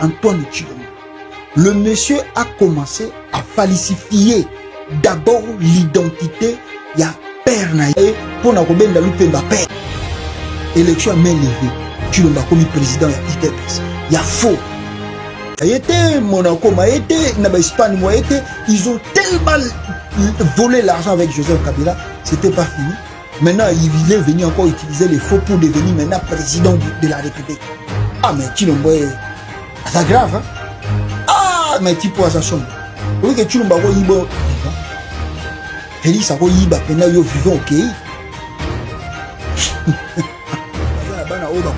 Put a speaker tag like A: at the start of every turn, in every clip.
A: Antoine Tshilombo. Le monsieur a commencé à falsifier d'abord l'identité de père naïe pour na kobenda lupemba père. Élection à main levée. Tshilombo comme président ya IDPS. Il y a faux. Il était Monaco, il était Espagne, ils ont tellement volé l'argent avec Joseph Kabila, c'était pas fini. Maintenant, il est venu encore utiliser les faux pour devenir maintenant président de la République. Ah, mais Tshilombo, c'est grave, hein? Ah, mais tu peux ça sonne. Oui, que Tshilombo, il est Félix, il est vivant au pays.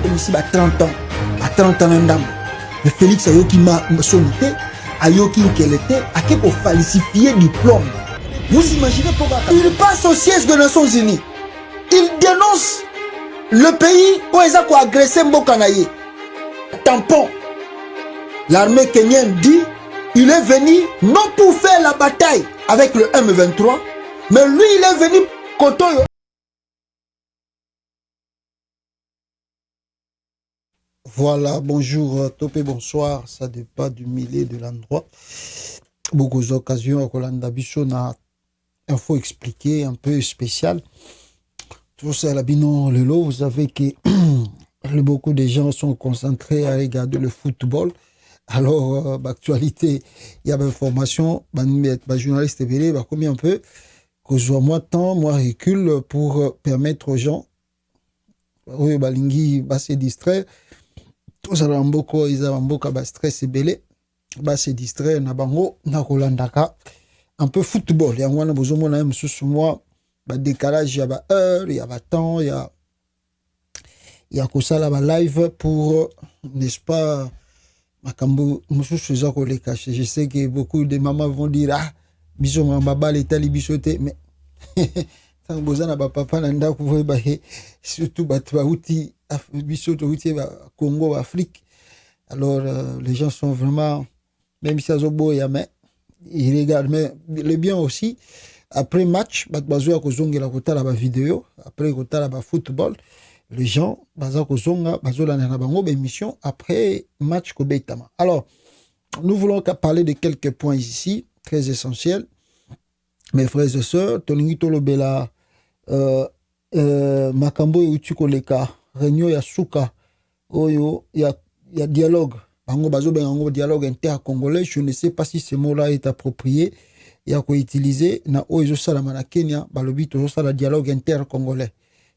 A: Comme ici, à 30 ans, à 30 ans, même. Mais Félix Ayoki m'a solité, Ayoki qu'elle était, à qui pour falsifier diplôme. Vous imaginez pourquoi il passe au siège des Nations Unies. Il dénonce le pays où ils ont agressé Mbokanaye. Tampon. L'armée kenyenne dit, il est venu non pour faire la bataille avec le M23, mais lui il est venu Kotoyo. Voilà, bonjour, topé, bonsoir, ça dépend du milieu de l'endroit. Beaucoup d'occasions, Rolanda Bichon a info expliqué, un peu spécial. Tout ça, la binon, le lot, vous savez que beaucoup de gens sont concentrés à regarder le football. Alors, actualité, il y a des informations, journaliste télé, combien un peu, que je vois moi temps, moi recule pour permettre aux gens, oui, Balingi, se distraire. Tout ça, ils ont stress et belé, se distraire, na bango, na kolandaka, un peu football. Il y a un besoin, même sous moi, décalage, il y a heure, il y a temps, il y a que ça là, live pour, n'est-ce pas, je sais que beaucoup de mamans vont dire, ah, biso mamba l'état bisoté, mais, tant que na papa nanda pouvez surtout outil Congo, Afrique. Alors, les gens sont vraiment, même si ça mais ils regardent. Mais le bien aussi, après match, la vidéo, après la football, les gens, émission après match. Alors, nous voulons parler de quelques points ici, très essentiels. Mes frères et sœurs, Tolingi Tolobela, Makambo et Utukoleka, Réunion Yasuka, Oyo, il y a dialogue. Dialogue inter-congolais. Je ne sais pas si ce mot-là est approprié. Il y a quoi utiliser. Na Oyo Salamana Kenya, Balobi Tozo la dialogue inter-congolais.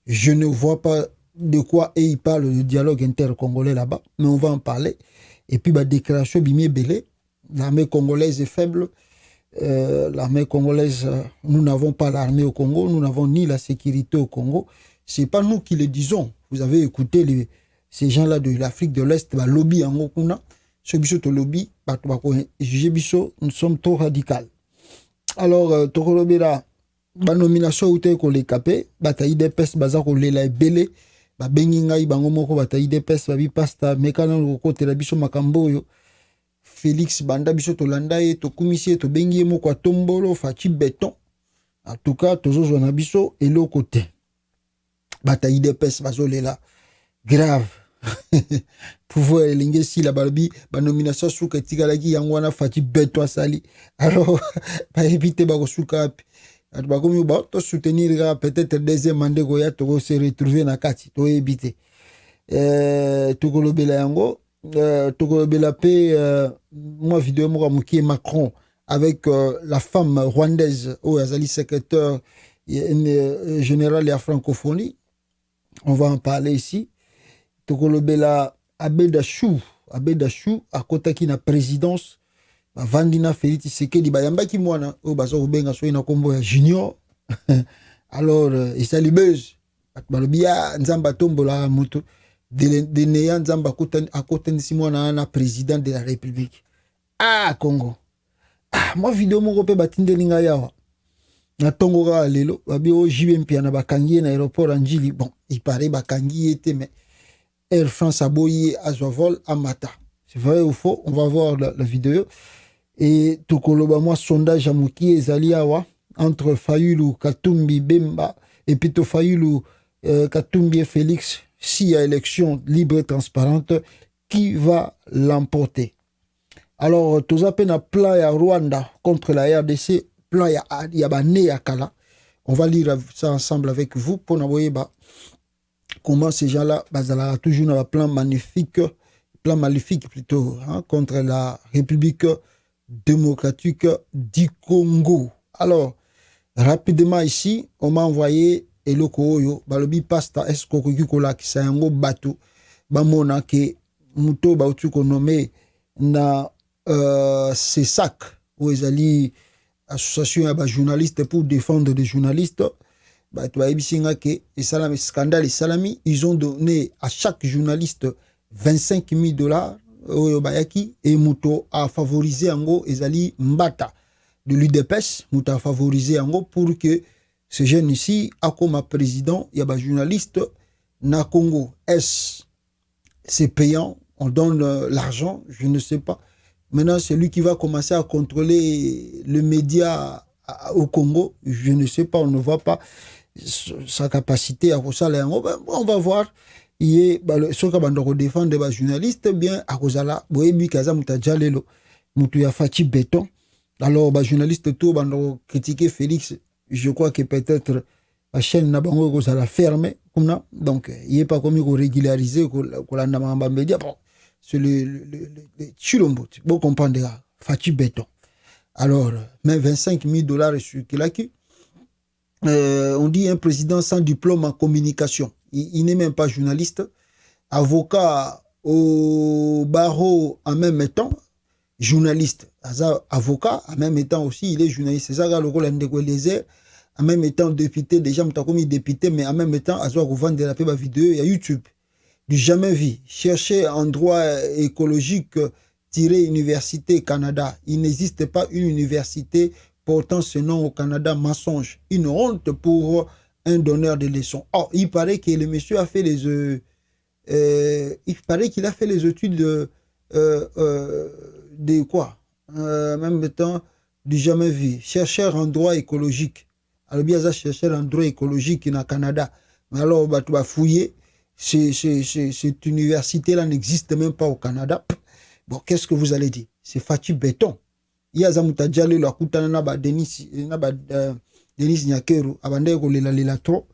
A: Je ne vois pas de quoi il parle de dialogue inter-congolais là-bas, mais on va en parler. Et puis, déclaration Bimé Belé, l'armée congolaise est faible. L'armée congolaise, nous n'avons pas l'armée au Congo, nous n'avons ni la sécurité au Congo. C'est pas nous qui le disons. Vous avez écouté ces gens-là de l'Afrique de l'Est, lobby en Okuna, ce biso to lobby, nous sommes trop radicaux. Alors, Tokolobera, nomination ou te ko le capé, bataille des pestes, bazako le la belé, benginga ibango moko bataille des pestes, babi pasta, mekana ko kote la biso makamboyo. Félix Banda biso tolanda ye to kumisi to bengi mo kwa tombolo fachi béton. En tout cas, tozo zona biso et l'autre côté. Bataille des pestes bazolela grave. Pouvoir elinge si la balbi ba nomination souka tigalaki yangwana fachi béton sali. Alors ba éviter ba souka api. Ba komi ba to soutenir peut-être deuxième mandat ko ya to se retrouver na kati to éviter. To kolobela yango moi vidéo Macron avec la femme rwandaise au Azali secrétaire général de la francophonie. On va en parler ici. Tokolobela Abedachou à côté qui na présidence Vandina Félix Tshisekedi bayamba ki mwana o bazo benga so ina kombo ya junior. Alors il salibeuse balobia nzamba tombola muto de Néan Nzamba à côté de Simona na président de la République. Ah, Congo. Ah, moi, vidéo, mon repère, batinde linga yawa. Na tongo ga lelo, babi o JBMP na bakangi na aéroport Anjili. Bon, il paraît bakangi était, mais Air France a boyé à vol à Mata. C'est vrai ou faux? On va voir la vidéo. Et Tokoloba, moi, sondage à Mouki et Zaliawa, entre Fayulu, Katumbi, Bemba, et plutôt Fayulu, Katumbi et Félix. S'il y a élection libre et transparente, qui va l'emporter. Alors, tous à peine à plat à Rwanda contre la RDC, plat à Bané à Kala. On va lire ça ensemble avec vous pour nous voir comment ces gens-là, bah, toujours un plan maléfique plutôt, hein, contre la République démocratique du Congo. Alors, rapidement ici, on m'a envoyé eloko oyo balobi pasta esko kokola kisango bato bamona ke muto bautu ko nommé na CESAC ou ezali association ya ba journalistes pour défendre les journalistes bato ba ebisinga ke esalami scandale esalami, ils ont donné à chaque journaliste $25,000 oyo bayaki et muto a favorisé ango ezali Mbata de l'UDPS, muto a favorisé ango pour que ce jeune ici a comme président, il y a des journalistes na Congo. Est-ce c'est payant? On donne l'argent? Je ne sais pas. Maintenant, c'est lui qui va commencer à contrôler le média au Congo. Je ne sais pas, on ne voit pas sa capacité à ressaler. On va voir. Il est ce qu'on va défendre les journalistes, bien à Rosala, Boébi Kaza Mutajalelo, Mutuya Fati Béton. Alors, les journalistes, tout, vont critiquer Félix. Je crois que peut-être la chaîne n'a pas la fermer. Donc, il n'est pas comme il régulariser la média. C'est le Chilombo. Vous comprenez, Fati Béton. Alors, même $25,000 sur qui on dit un président sans diplôme en communication. Il n'est même pas journaliste. Avocat au barreau en même temps. Journaliste, avocat, en même temps aussi, il est journaliste. C'est ça le rôle de en même temps député, déjà, comme député, mais en même temps, à revendre de la paix vidéo, il y a YouTube. Du jamais vu. Chercher en droit écologique, tirer Université Canada. Il n'existe pas une université portant ce nom au Canada, mensonge. Une honte pour un donneur de leçons. Oh, il paraît que le monsieur a fait les il paraît qu'il a fait les études de quoi même temps du jamais vu. Chercheur en droit écologique. Alors bien ça, chercheur en droit écologique au Canada. Mais alors, bah, tu vas fouiller. Cette université-là n'existe même pas au Canada. Bon, qu'est-ce que vous allez dire? C'est Fati Béton. Il y a Zamuta Djale, la Koutana, Denis Nyakeru, Abandé, Lela trop.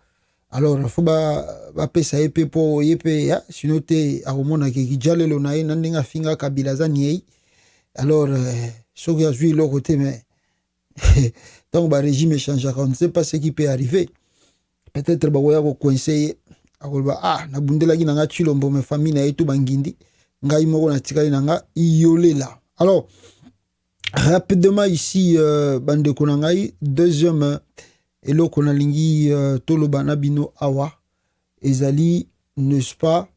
A: Alors, il faut que ça ait pour yépe, sinon tu as au monde qui Djale, le naï, n'andinga finga Kabilaza niei. Alors, ce qui a joué l'autre côté, mais donc, le régime change, on ne sait pas ce qui peut arriver. Peut-être que vous avez coincé, na bundela gi nanga chilombo me famille na etu bangindi, ngai moko na tikali nanga iolela. Alors, rapidement ici, bande konangai, deuxième, elo konalingi toloba na bino awa, ezali, n'est-ce pas,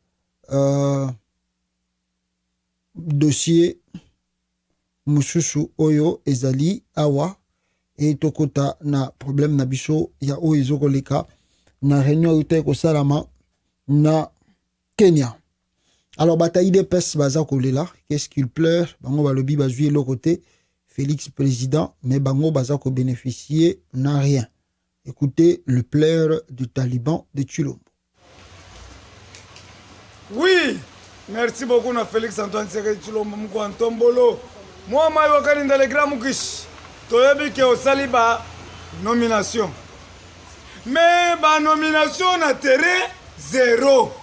A: dossier mususu oyo ezali awa, et tokota na problème na biso ya o ezokoleka na réunion ute ko salama na Kenya. Alors bataille des pes baza kolela, qu'est-ce qu'il pleure? Bango balobi bazui l'autre côté, Félix président, mais bango baza ko bénéficier n'a rien. Écoutez le pleur du Taliban de Chilombo.
B: Oui, merci beaucoup na Félix Antoine Tshisekedi Chilombo Mkwantombolo. Moi mayo kalinda le grand mukish. Toyebi ke osali ba nomination. Mais ba nomination na terrain zéro.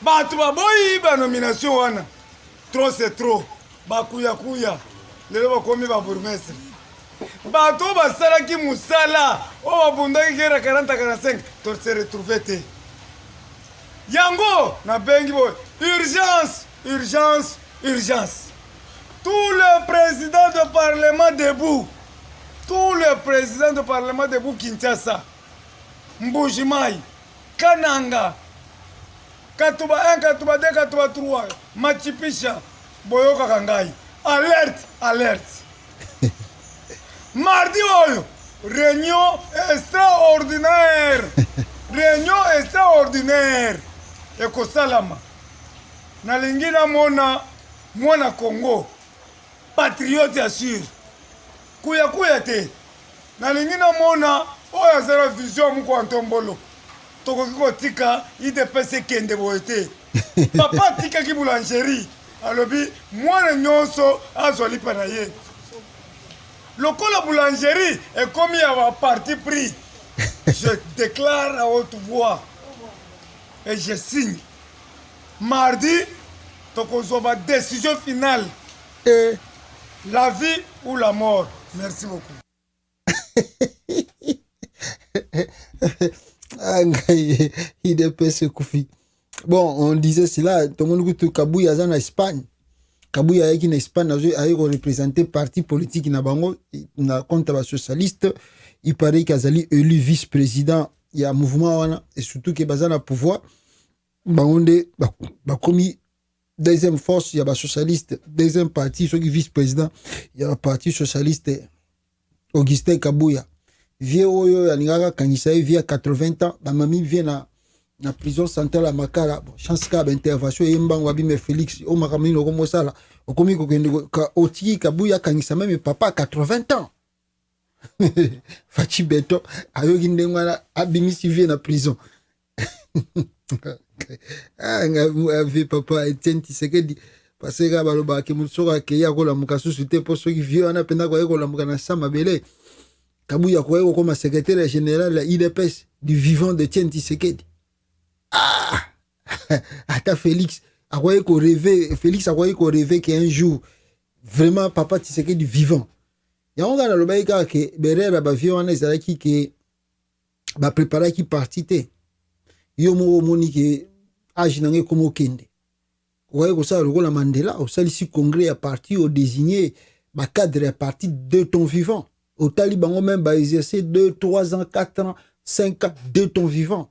B: Ba tu ba boyi ba nomination wana. Trop c'est trop. Ba kuya kuya. Lelo ba komi ba bourgmestre. Ba to ba sala ki musala. O ba bunda ki kera 40-45. To se retrouver te. Yango na bengi boy. Urgence, urgence, urgence. Tous les présidents de parlement debout. Tous les présidents de parlement debout Kinshasa. Mbujimai. Kananga. Katuba 1, Katuba 2, Katuba 3. Machipisha. Boyoka Kangai. Alerte, alerte. Mardi oyo. Réunion extraordinaire. Réunion extraordinaire. Eko salama. Nalingina mwana Congo. Patriote assure. Kuya kuya te. Nalingina mona oya zero vision Mkwantombolo. Toko kiko tika IDPS kende boete. papa atikaki boulangerie alobi mwana nyonso azwa lipa na ye lokola boulangerie ekomi ya parti pris. Je déclare à haute voix et je signe mardi tokozwa ba décision finale la vie ou la mort. Merci beaucoup.
A: IDPS Koufi. Bon, on disait cela, tout le monde que Kabouya est en Espagne. Kabouya est en Espagne, a représenté parti politique na bango, na compte socialiste. Il paraît qu'il a élu vice-président. Il y a un mouvement et surtout qu'il y a un pouvoir. Bangonde, commis deuxième force, il y a un socialiste, deuxième parti, ceux qui vice-président, il y a un parti socialiste, Augustin Kabouya. Vieux Oyo, il y a via 80 ans, la mamie vient na prison centrale à Makala. Chance qu'il y a une intervention, il y a un Félix, au Maramine, au Komosala, au Komi Otiki Kabouya, Kanisa même papa 80 ans. Fachi Beto, ayoki ndengwana abimisi vie na prison. Ave papa Etienne Tshisekedi parce que baloba ke musoka ke ya kola mukasusu te po soki vie wana penda ko kola mukana sama bele Kabouya ko comme secrétaire général de l'IDPS du vivant de Etienne Tshisekedi. Ata Félix akoye ko rêver Félix akoye ko rêver qu'un jour vraiment papa Tshisekedi vivant. Yonga na lobaika ke berera ba vie wana ezalaki ke ba préparer ki parti te. Yo mo moni ke age nange komo kende. Ouais, ko sa lokola Mandela, au salisi congrès à parti au désigné ba cadre à parti de ton vivant. Au taliban même ba exercer 2, 3 ans, 4 ans, 5 ans de ton vivant.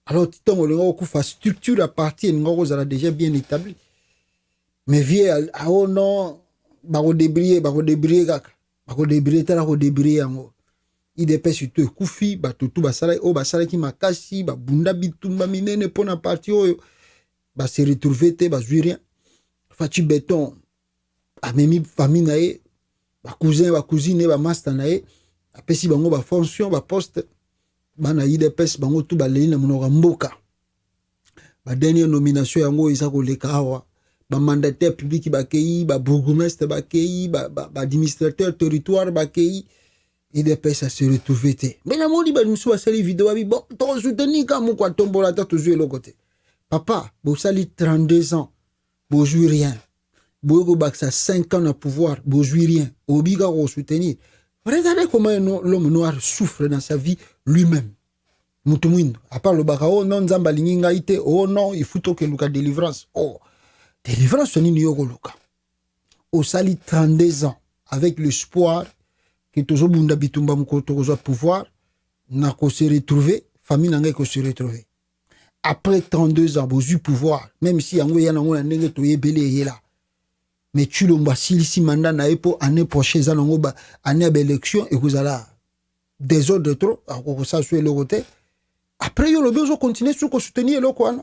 A: Alors titon le ko fa structure à parti ngo za déjà bien établi. Mais vie a oh non ba ko débrier kaka. Ba ko débrier tala ko débrier yango. IDP surtout kufi ba tutu ba sala ki makasi ba bunda bitumba minene pona parti oyo ba se retrouver te ba zui rien Fachi Beton a memi famille nae ba cousin ba cousine ba master nae apesi bango ba fonction ba poste ba na IDPS bango tu ba leli na monoko mboka ba dernière nomination yango isa ko leka awa ba mandataire public ba kei ba bourgmestre ba kei ba administrateur territoire ba kei IDPS a se retrouver te mais na moni ba musu ba sali vidéo bi bon to soutenir ka mo kwa tombola ta to jouer le côté. Papa, vous sali 32 ans, vous jouez rien. Vous avez 5 ans de pouvoir, vous jouez rien. Vous avez soutenir. Regardez comment l'homme noir souffre dans sa vie lui-même. À part le barao, non, Zamba Linginga ite, oh non, il faut que Luka délivrance. Oh, délivrance, c'est une Luka. Vous sali 32 ans, avec l'espoir que toujours Bunda Bitumba Moukoto pouvoir, n'a qu'à se retrouver, famille n'a qu'à se retrouver. Après 32 ans, vous avez pouvoir, même si vous avez un peu de là. Mais tu l'as si mandat n'a pas année prochaine, année d'élection, et vous avez des ordres de trop, ça soit le côté. Après, vous avez besoin de continuer sur soutenir le quoi.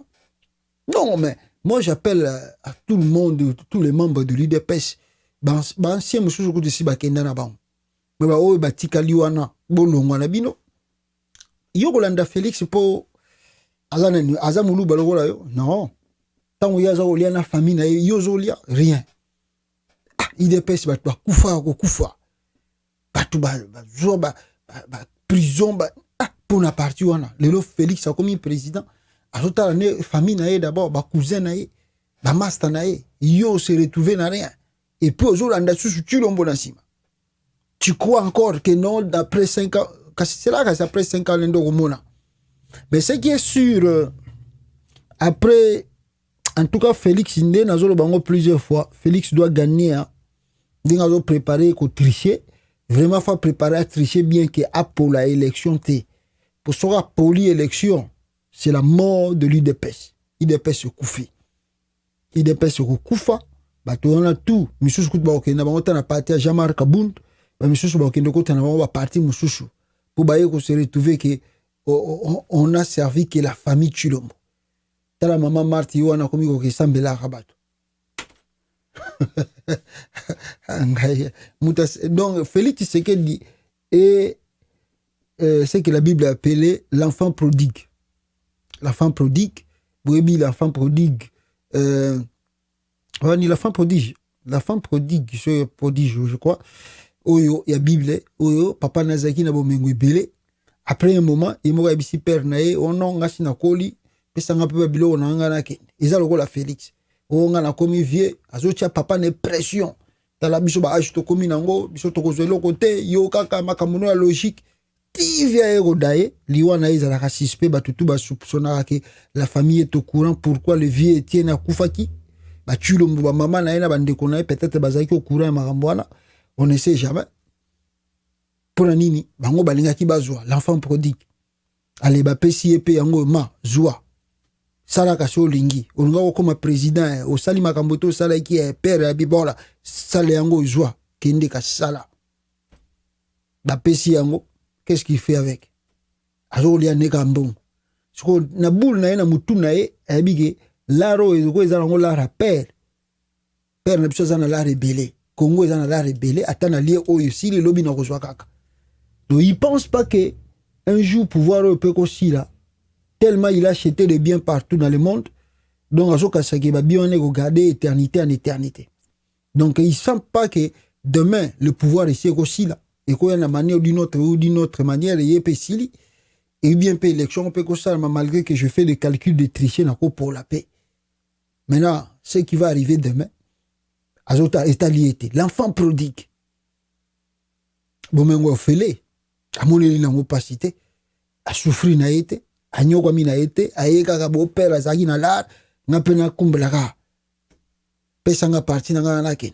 A: Non, mais moi j'appelle à tout le monde, tous les membres de l'IDPS, si je suis ici, mais oh, batika liwana, bolongwana bino. Yolanda Félix pour aza mulu balokola yo non tango yaza olia na famille na yo zolia rien IDPS ba kufa batu ba prison ba pour na parti wana lelo Félix a comme président azota ne famille na d'abord ba cousin na ba master na yo se retrouver na rien et puis ozolanda susu tu lombo na sima. Tu crois encore que non d'après 5 ans c'est là que après 5 ans l'endo mona. Mais ce qui est sûr, après, en tout cas, Félix Inde n'a pas plusieurs fois. Félix doit gagner. Il a préparé pour tricher. Vraiment, il faut préparer à tricher bien que pour la élection. Pour ce pour l'élection, c'est la mort de l'IDPS. IDPS se koufi. IDPS se koufa. On a tout. Monsieur Koutba, on a parti à Jamar Kabound. Monsieur Koutba, on a parti Moussouchou. Pour qu'on se retrouve que on a servi que la famille Chilombo. Tala maman Marti wana komiko ke sambela rabato. Donc Félix Tshisekedi est ce que la Bible a appelé l'enfant prodigue. L'enfant prodigue, l'enfant prodigue, ni la femme prodige. La femme prodigue, ce prodige, je crois. Oyo, il y a Bible. Oyo, papa Nazaki na bomengo ebele. Après un moment, il m'a dit père nae, on a ngasi na koli, pesa nga pe bilo on a nga na ke. Eza loko la Félix. O nga na komi vieux, azotia papa ne pression. Tala biso ba age to komi nango, biso to kozwelo kote, yo kaka makamuno ya logique. Ti via ego dae, liwa na eza la suspect ba tutu ba soupçonna que la famille est au courant pourquoi le vieux Étienne a kufaki. Ba tulo mba maman na ena bandeko na peut-être bazaki au courant makambo wana. On ne sait jamais. Pour nini bango balingaki bazwa l'enfant prodigue ale bapesi ye pe yango ma zwa sala kasi olingi olinga okoma président osali makambo to osalaki père ya bibola sala yango zwa kende kasi sala bapesi yango qu'est-ce qu'il fait avec azolia neka mbongo siko na boule na ye na mutu na ye ayebike laro ezoko eza nango lara père na biso aza na lara ebele Congo eza na lara ebele ata na lie oyo sili lobi na kozwa kaka. Donc, il ne pense pas qu'un jour, pouvoir peut aussi là, tellement il a acheté des biens partout dans le monde, donc, il va bien regarder éternité en éternité. Donc, il ne sent pas que demain, le pouvoir est aussi là, et qu'il y a une manière ou d'une autre manière, il y a un et bien, l'élection, on peut que ça, malgré que je fais des calculs de tricher pour la paix. Maintenant, ce qui va arriver demain, l'enfant prodigue. Bon, mais on va faire amoneli na opacité a souffrir na été a nyokwami na été a yeka bo père azaki na lar nga pena kumbelaka pesa nga parti na nga na ken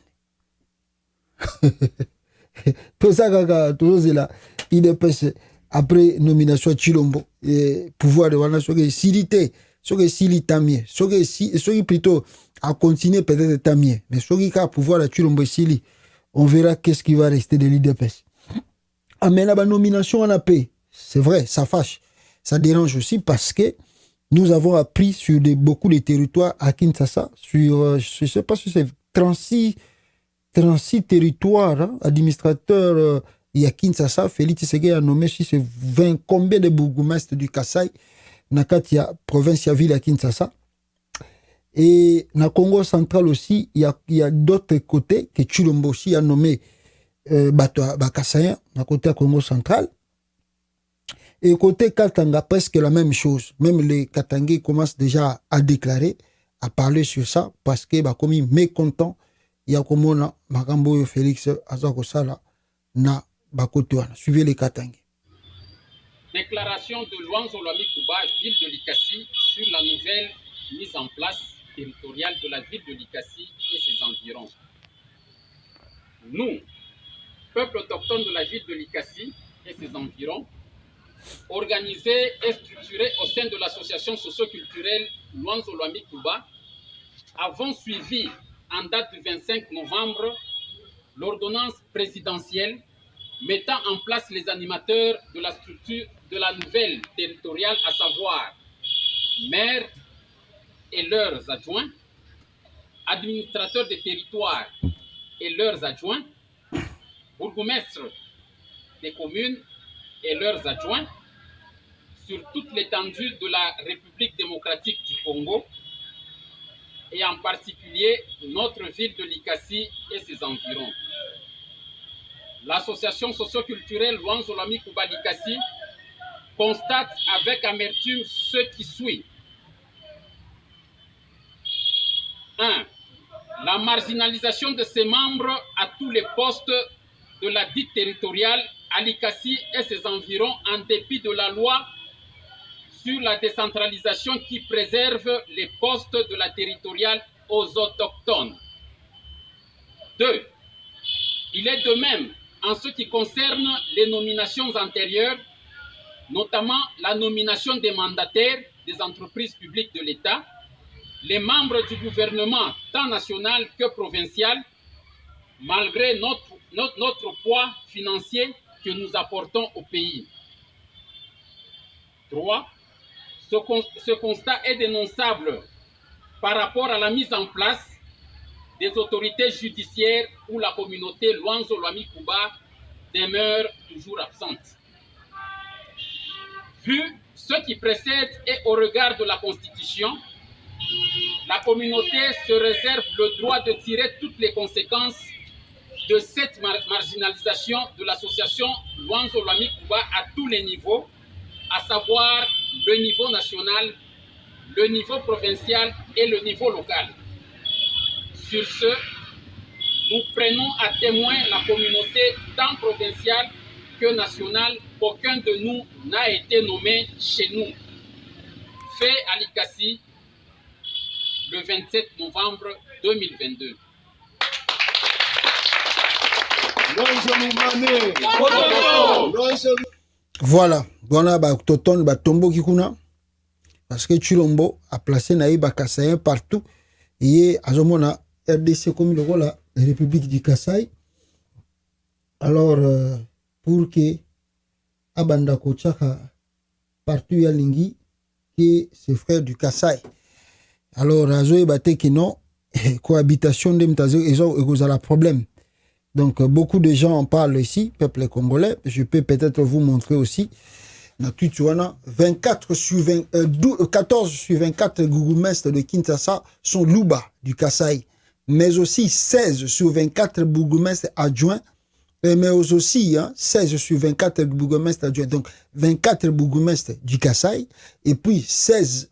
A: to ça kaka tozela IDPS après nomination Chilombo et pouvoir de wana soke silité soke sili tamie soke plutôt à continuer peut-être tamie mais soke ka pouvoir de Chilombo sili on verra qu'est-ce qui va rester de l'IDPS. Amena ba nomination en AP. C'est vrai, ça fâche. Ça dérange aussi parce que nous avons appris sur beaucoup de territoires à Kinshasa, sur, je ne sais pas si c'est 36 territoires, hein, administrateurs il y a Kinshasa, Félix Tshisekedi a nommé si c'est 20 combien de bourgmestres du Kasaï, Nakatia, province ya ville à Kinshasa. Et na Congo central aussi, il y a d'autres côtés que Chilombo aussi a nommé Bakassayen, à côté à Congo central. Et côté Katanga, presque la même chose. Même les Katangais commencent déjà à déclarer, à parler sur ça, parce que bah, comme ils sont mécontents, il y a comme on a Magambo Félix Azakosala na Bakotoana. Suivez les Katangais.
C: Déclaration de Luanzo Lwami Kuba, ville de Likasi, sur la nouvelle mise en place territoriale de la ville de Likasi et ses environs. Nous, peuple autochtone de la ville de Likasi et ses environs, organisés et structurés au sein de l'association socio-culturelle Luanzo Lwami Kuba, avons suivi en date du 25 novembre l'ordonnance présidentielle mettant en place les animateurs de la structure de la nouvelle territoriale, à savoir maires et leurs adjoints, administrateurs des territoires et leurs adjoints, bourgmestres des communes et leurs adjoints sur toute l'étendue de la République démocratique du Congo et en particulier notre ville de Likasi et ses environs. L'association socio-culturelle Luanzo Lwami Kuba Likasi constate avec amertume ce qui suit. 1. La marginalisation de ses membres à tous les postes de la dite territoriale à Likasi et ses environs en dépit de la loi sur la décentralisation qui préserve les postes de la territoriale aux autochtones. 2. Il est de même en ce qui concerne les nominations antérieures, notamment la nomination des mandataires des entreprises publiques de l'État, les membres du gouvernement tant national que provincial, malgré notre poids financier que nous apportons au pays. 3. Ce constat est dénonçable par rapport à la mise en place des autorités judiciaires où la communauté Luanzo Lwami Kuba demeure toujours absente. Vu ce qui précède et au regard de la Constitution, la communauté se réserve le droit de tirer toutes les conséquences de cette marginalisation de l'association Luanzo Lwami Kuba à tous les niveaux, à savoir le niveau national, le niveau provincial et le niveau local. Sur ce, nous prenons à témoin la communauté tant provinciale que nationale. Aucun de nous n'a été nommé chez nous. Fait à Likasi le 27 novembre 2022.
A: Voilà, voilà, Toton, Tombo Kikuna, parce que Chilombo a placé Naïba Kassaïen partout, et à Zomona, RDC comme le la République du Kassai. Alors, pour que Abanda Kochaka partout Yalingi, qui c'est frère du Kassai. Alors, Azoé Bate Kino, cohabitation de Mtazo, ils ont un problème. Donc, beaucoup de gens en parlent ici, peuple congolais. Je peux peut-être vous montrer aussi. 14 sur 24 bourgmestres de Kinshasa sont Luba du Kassai, mais aussi 16 sur 24 bourgmestres adjoints, mais aussi 16 sur 24 bourgmestres adjoints. Donc, 24 bourgmestres du Kassai et puis 16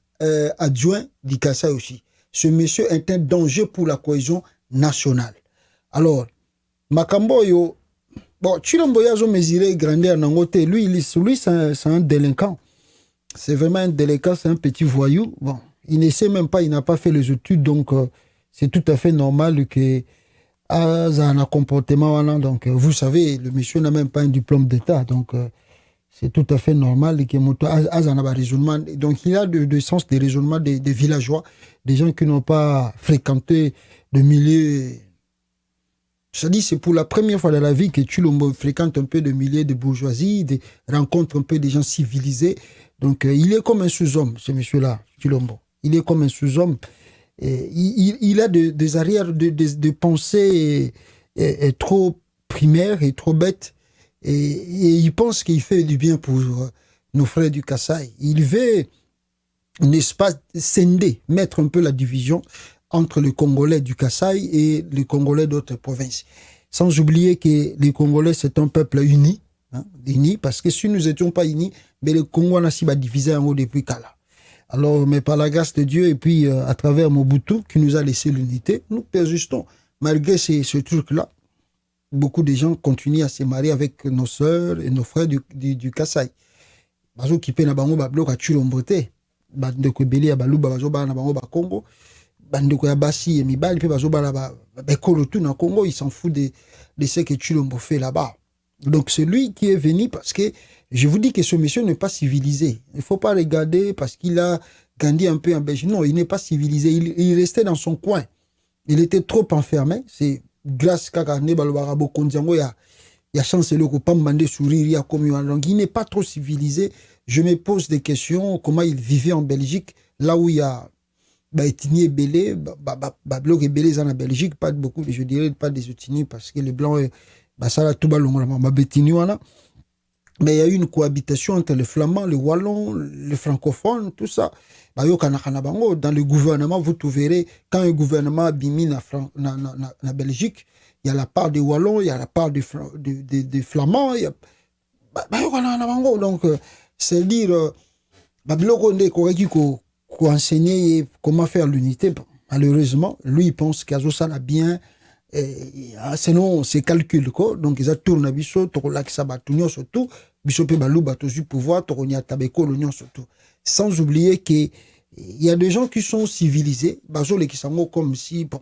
A: adjoints du Kassai aussi. Ce monsieur est un danger pour la cohésion nationale. Alors, Makambo yo, bon, Chilombo Yazo mesuré grandeur nangote, lui c'est un délinquant. C'est vraiment un délinquant, c'est un petit voyou. Bon, il ne sait même pas, il n'a pas fait les études, donc c'est tout à fait normal que un comportement. Donc, vous savez, le monsieur n'a même pas un diplôme d'État, donc c'est tout à fait normal que Moto a un raisonnement. Donc, il a de sens de raisonnement des villageois, des gens qui n'ont pas fréquenté le milieu. Je dis, c'est pour la première fois dans la vie que Chilombo fréquente un peu de milieu de bourgeoisie, rencontre un peu des gens civilisés. Donc, il est comme un sous-homme, ce monsieur-là, Chilombo. Il est comme un sous-homme. Il a des arrières de pensée trop primaires et trop bêtes. Et il pense qu'il fait du bien pour nos frères du Kassai. Il veut, n'est-ce pas, scinder, mettre un peu la division entre les Congolais du Kassai et les Congolais d'autres provinces. Sans oublier que les Congolais, c'est un peuple uni, uni, parce que si nous n'étions pas unis, mais le Congo n'a pas divisé en haut depuis Kala. Alors, mais par la grâce de Dieu, et puis à travers Mobutu, qui nous a laissé l'unité, nous persistons. Malgré ce truc-là, beaucoup de gens continuent à se marier avec nos sœurs et nos frères du Kassai. Bazo qui pe na bango ba bloka Chilombote, ba ndeko beli ya baluba bazo ba na bango ba Congo. Bandeko ya basi et mibali pe bazobala ba bekolo tout na Congo, il s'en fout de ce que Chilombo fait là-bas. Donc c'est lui qui est venu parce que je vous dis que ce monsieur n'est pas civilisé. Il faut pas regarder parce qu'il a grandi un peu en Belgique. Non, il n'est pas civilisé. Il restait dans son coin. Il était trop enfermé. C'est grâce à ne balbarabo kondiango ya chance le ko pambande sourire ya comme donc il n'est pas trop civilisé. Je me pose des questions comment il vivait en Belgique là où il y a ethnie belé, bloc belé en Belgique, pas beaucoup, je dirais pas des ethnies parce que les blancs, ça là tout mais il y a eu une cohabitation entre les flamands, les wallons, les francophones, tout ça. Dans le gouvernement, vous trouverez, quand un gouvernement a bimi na Belgique, il y a la part des wallons, il y a la part des flamands, il y a donc c'est-à-dire pour enseigner comment faire l'unité. Malheureusement, lui, il pense qu'Azosa a bien, selon ses calculs, donc ils tournent à Bisso, Torolak Sabatunion surtout, Bisso Pebalou Batosu pouvoir, Toronia Tabeko, l'Union surtout. Sans oublier qu'il y a des gens qui sont civilisés, Bazole qui sont comme si, bon,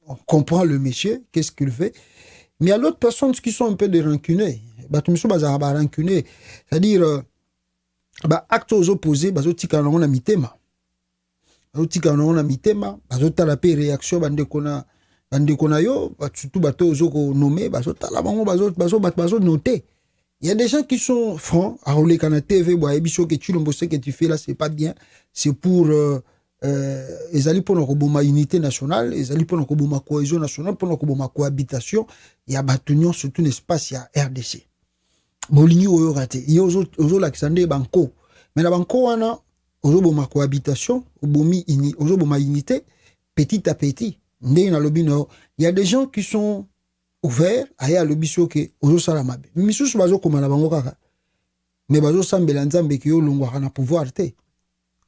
A: on comprend le monsieur, qu'est-ce qu'il fait, mais il y a d'autres personnes qui sont un peu des rancunés. Batomiso Bazaraba rancunés, c'est-à-dire, actes aux opposés, Bazotika on a mitema. Bazotika on a mitema, Bazotala pe réaction, bandekona yo, surtout bato ozoko nommé, Bazotala bango, bazo noté. Il y a des gens qui sont francs, à rouler quand la TV, Bicho que tu le sais que tu fais là, c'est pas bien. C'est pour les alliés pour notre unité nationale, les alliés pour notre cohésion nationale, pour notre cohabitation. Il y a batunion surtout un espace, il y a RDC. Moligny oyo raté. Il y a ozo l'Alexandre Banco. Mais la Banco wana ozo boma cohabitation, ozo boma unité. petit à petit. Il y a des gens qui sont ouverts, aya lobi soke ozo sala mabe. Misusu bazo komana bango kaka. Mais bazo sambela nzambe ki yo longwa na pouvoir te.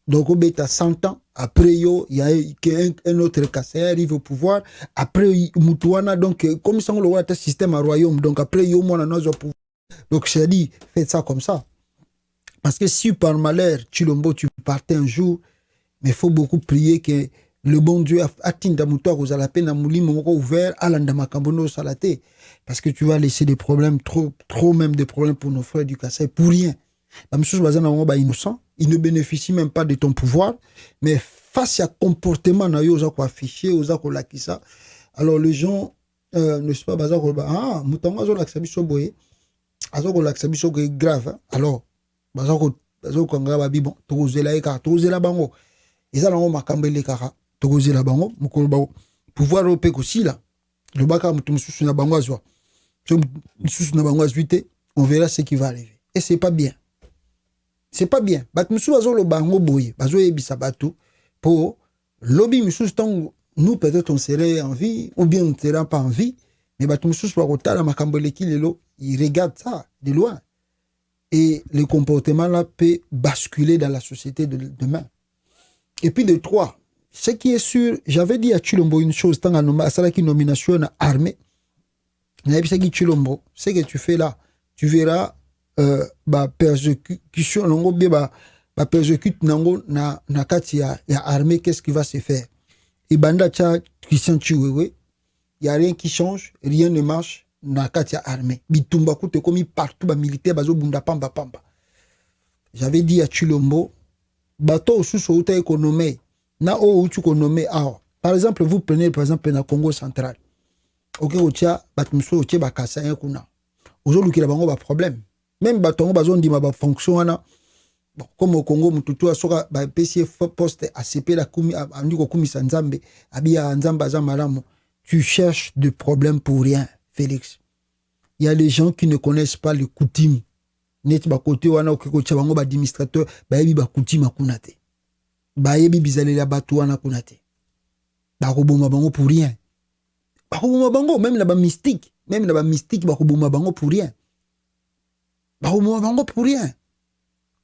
A: Donc, au 100 ans, après, il y a un autre cas, ça arrive au pouvoir. Après, Moutouana, donc, comme ça, on a un système à royaume. Donc, après, il y a un pouvoir. Donc, je dis, faites ça comme ça. Parce que si par malheur, Chilombo, tu partais un jour, mais il faut beaucoup prier que le bon Dieu atteigne Moutoua, vous avez la peine à moulir, ouvert, à l'andamakambono salate. Parce que tu vas laisser des problèmes, trop même des problèmes pour nos frères du Kassai, pour rien. Innocent, il ne bénéficie même pas de ton pouvoir, mais face à comportement na yo affiché lakisa, alors les gens ne sont pas ah mutango zo laksabiso boye azoko laksabiso grave, alors bazako kanga babi bon tozela eka tozela bango eza nango makambele kaka tozela bango mukolo ba pouvoir opé aussi là le baka mutu mususu na bango azwa mususu na bango azwite, on verra ce qui va arriver et c'est pas bien. C'est pas bien. Bat musu bazo lo bango boye, bazo ebisa batu pour lobby musu tang nous peut-être on serait en vie ou bien on ne serait pas en vie, mais bat musu soit kotala makambole ki lelo, il regarde ça de loin. Et le comportement là peut basculer dans la société de demain. Et puis de 3, ce qui est sûr, j'avais dit à Chilombo une chose tant à Salaki nomination à armée. Chilombo, ce que tu fais là, tu verras persécution nango ba persécute nango na kati ya armée, qu'est-ce qui va se faire? Et banda cha Christian Chiwewe, il y a rien qui change, rien ne marche na kati ya armée. Bitumba koute komi partout ba militaire bazo bunda pamba. J'avais dit à Chilombo, bato osuso uta économie na o utu économie awa. Par exemple, vous prenez par exemple na Congo central. OK, otia batmuso otie bakasa kuna. Ozoluki la bango ba problème. Même batongo bazon di ma fonction ana bon comme au Congo mututu asoka ba PCF poste ACP la kumi andiko kumi sanzambe abia nzamba za malamu, tu cherches des problèmes pour rien, Félix. Il y a des gens qui ne connaissent pas les coutumes. Net ba côté wana okiko chabango ba administrateur ba yebi ba coutume kunate. Ba yebi bizalela batu wana kunate. Ba roboma bango pour rien. Ba roboma bango même la ba mystique ba roboma bango pour rien. Pour rien.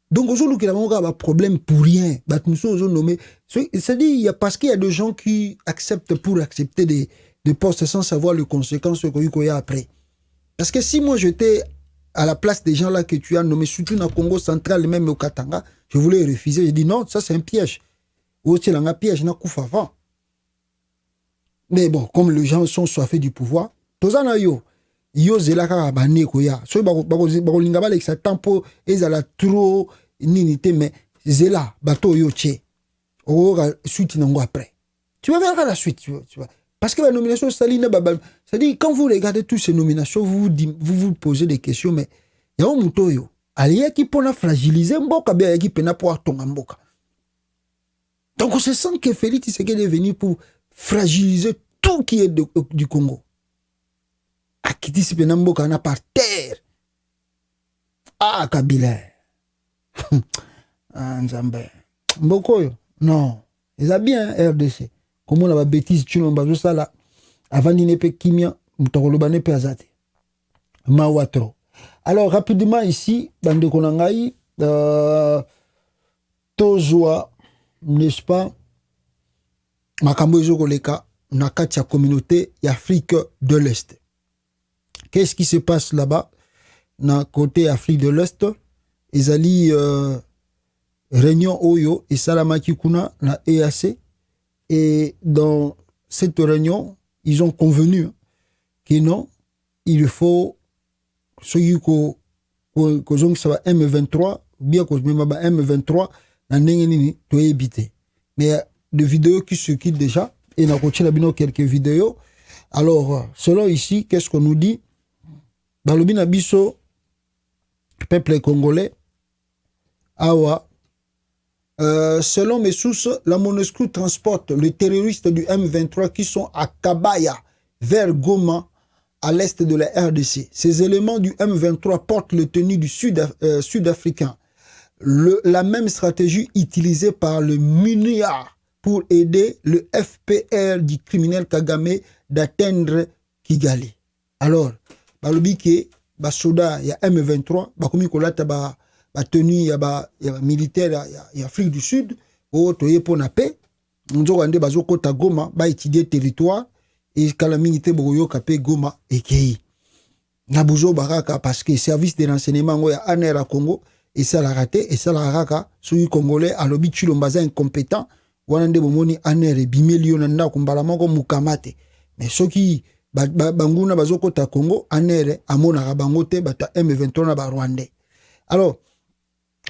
A: Donc aujourd'hui, il y a un problème pour rien. C'est-à-dire, parce qu'il y a des gens qui acceptent pour accepter des postes sans savoir les conséquences qu'il y a après. Parce que si moi j'étais à la place des gens là que tu as nommés, surtout dans le Congo central, même au Katanga, je voulais refuser. Je dis non, ça c'est un piège. Ou c'est un piège, n'a qu'au avant. Mais bon, comme les gens sont soifés du pouvoir, tous en yo. Yo zelaka bane koya so bako linga ba leksa tempo ezala trop ninité, mais zela bato yo che o ga suite nango après tu vas voir la suite, tu vois parce que la nomination Saline baba, c'est-à-dire quand vous regardez toutes ces nominations vous posez des questions, mais ya o muto yo aliya ki pona fragiliser mboka bien ki pena pour tonga mboka. Donc on se sent que Félix Tshisekedi est venu pour fragiliser tout qui est du Congo. Akiti sipenambo kana par terre. Ah, Kabila. Nzambe. Mbokoyo. Non. Ils ont bien RDC. Comment on a bêtise tu l'as pas ça là. Avant d'y nepe kimia, mutakolobane pe azate. Mawatro. Alors rapidement ici, bande konangai, tozwa, n'est-ce pas? Makambo ezokoleka na kati ya communauté d'Afrique de l'Est. Qu'est-ce qui se passe là-bas? Dans côté Afrique de l'Est, ils allaient réunion Oyo et Salamaki Kuna, na EAC. Et dans cette réunion, ils ont convenu que non, il faut ceux qui ont M23, bien que M23, to éviter. Mais des vidéos qui se quittent déjà, et on a quelques vidéos. Alors, selon ici, qu'est-ce qu'on nous dit? Balobi na biso peuple congolais awa selon mes sources, la MONUSCO transporte les terroristes du M23 qui sont à Kabaya vers Goma à l'est de la RDC. Ces éléments du M23 portent le tenue du sud-africain. La même stratégie utilisée par le MINUSCA pour aider le FPR du criminel Kagame d'atteindre Kigali. Alors, balobi ke basoda ya M23 bakomi kolata ba tenue ya militaire ya Afrique du Sud o toye pona paix nzoko ande bazokota Goma ba étudier territoire et kala militaire boyoka pe Goma ekei na buzo baraka parce que service de renseignement ngo ya ANR à Congo et ça l'a raté et ça l'a raka sous congolais alobi chilombaza incompétent wana nde bomoni ANR e bimelio na ndako mbala moko mukamate mais soki banguna bazokota Congo ANR amona bango te bata M23 na ba Rwandais. Alors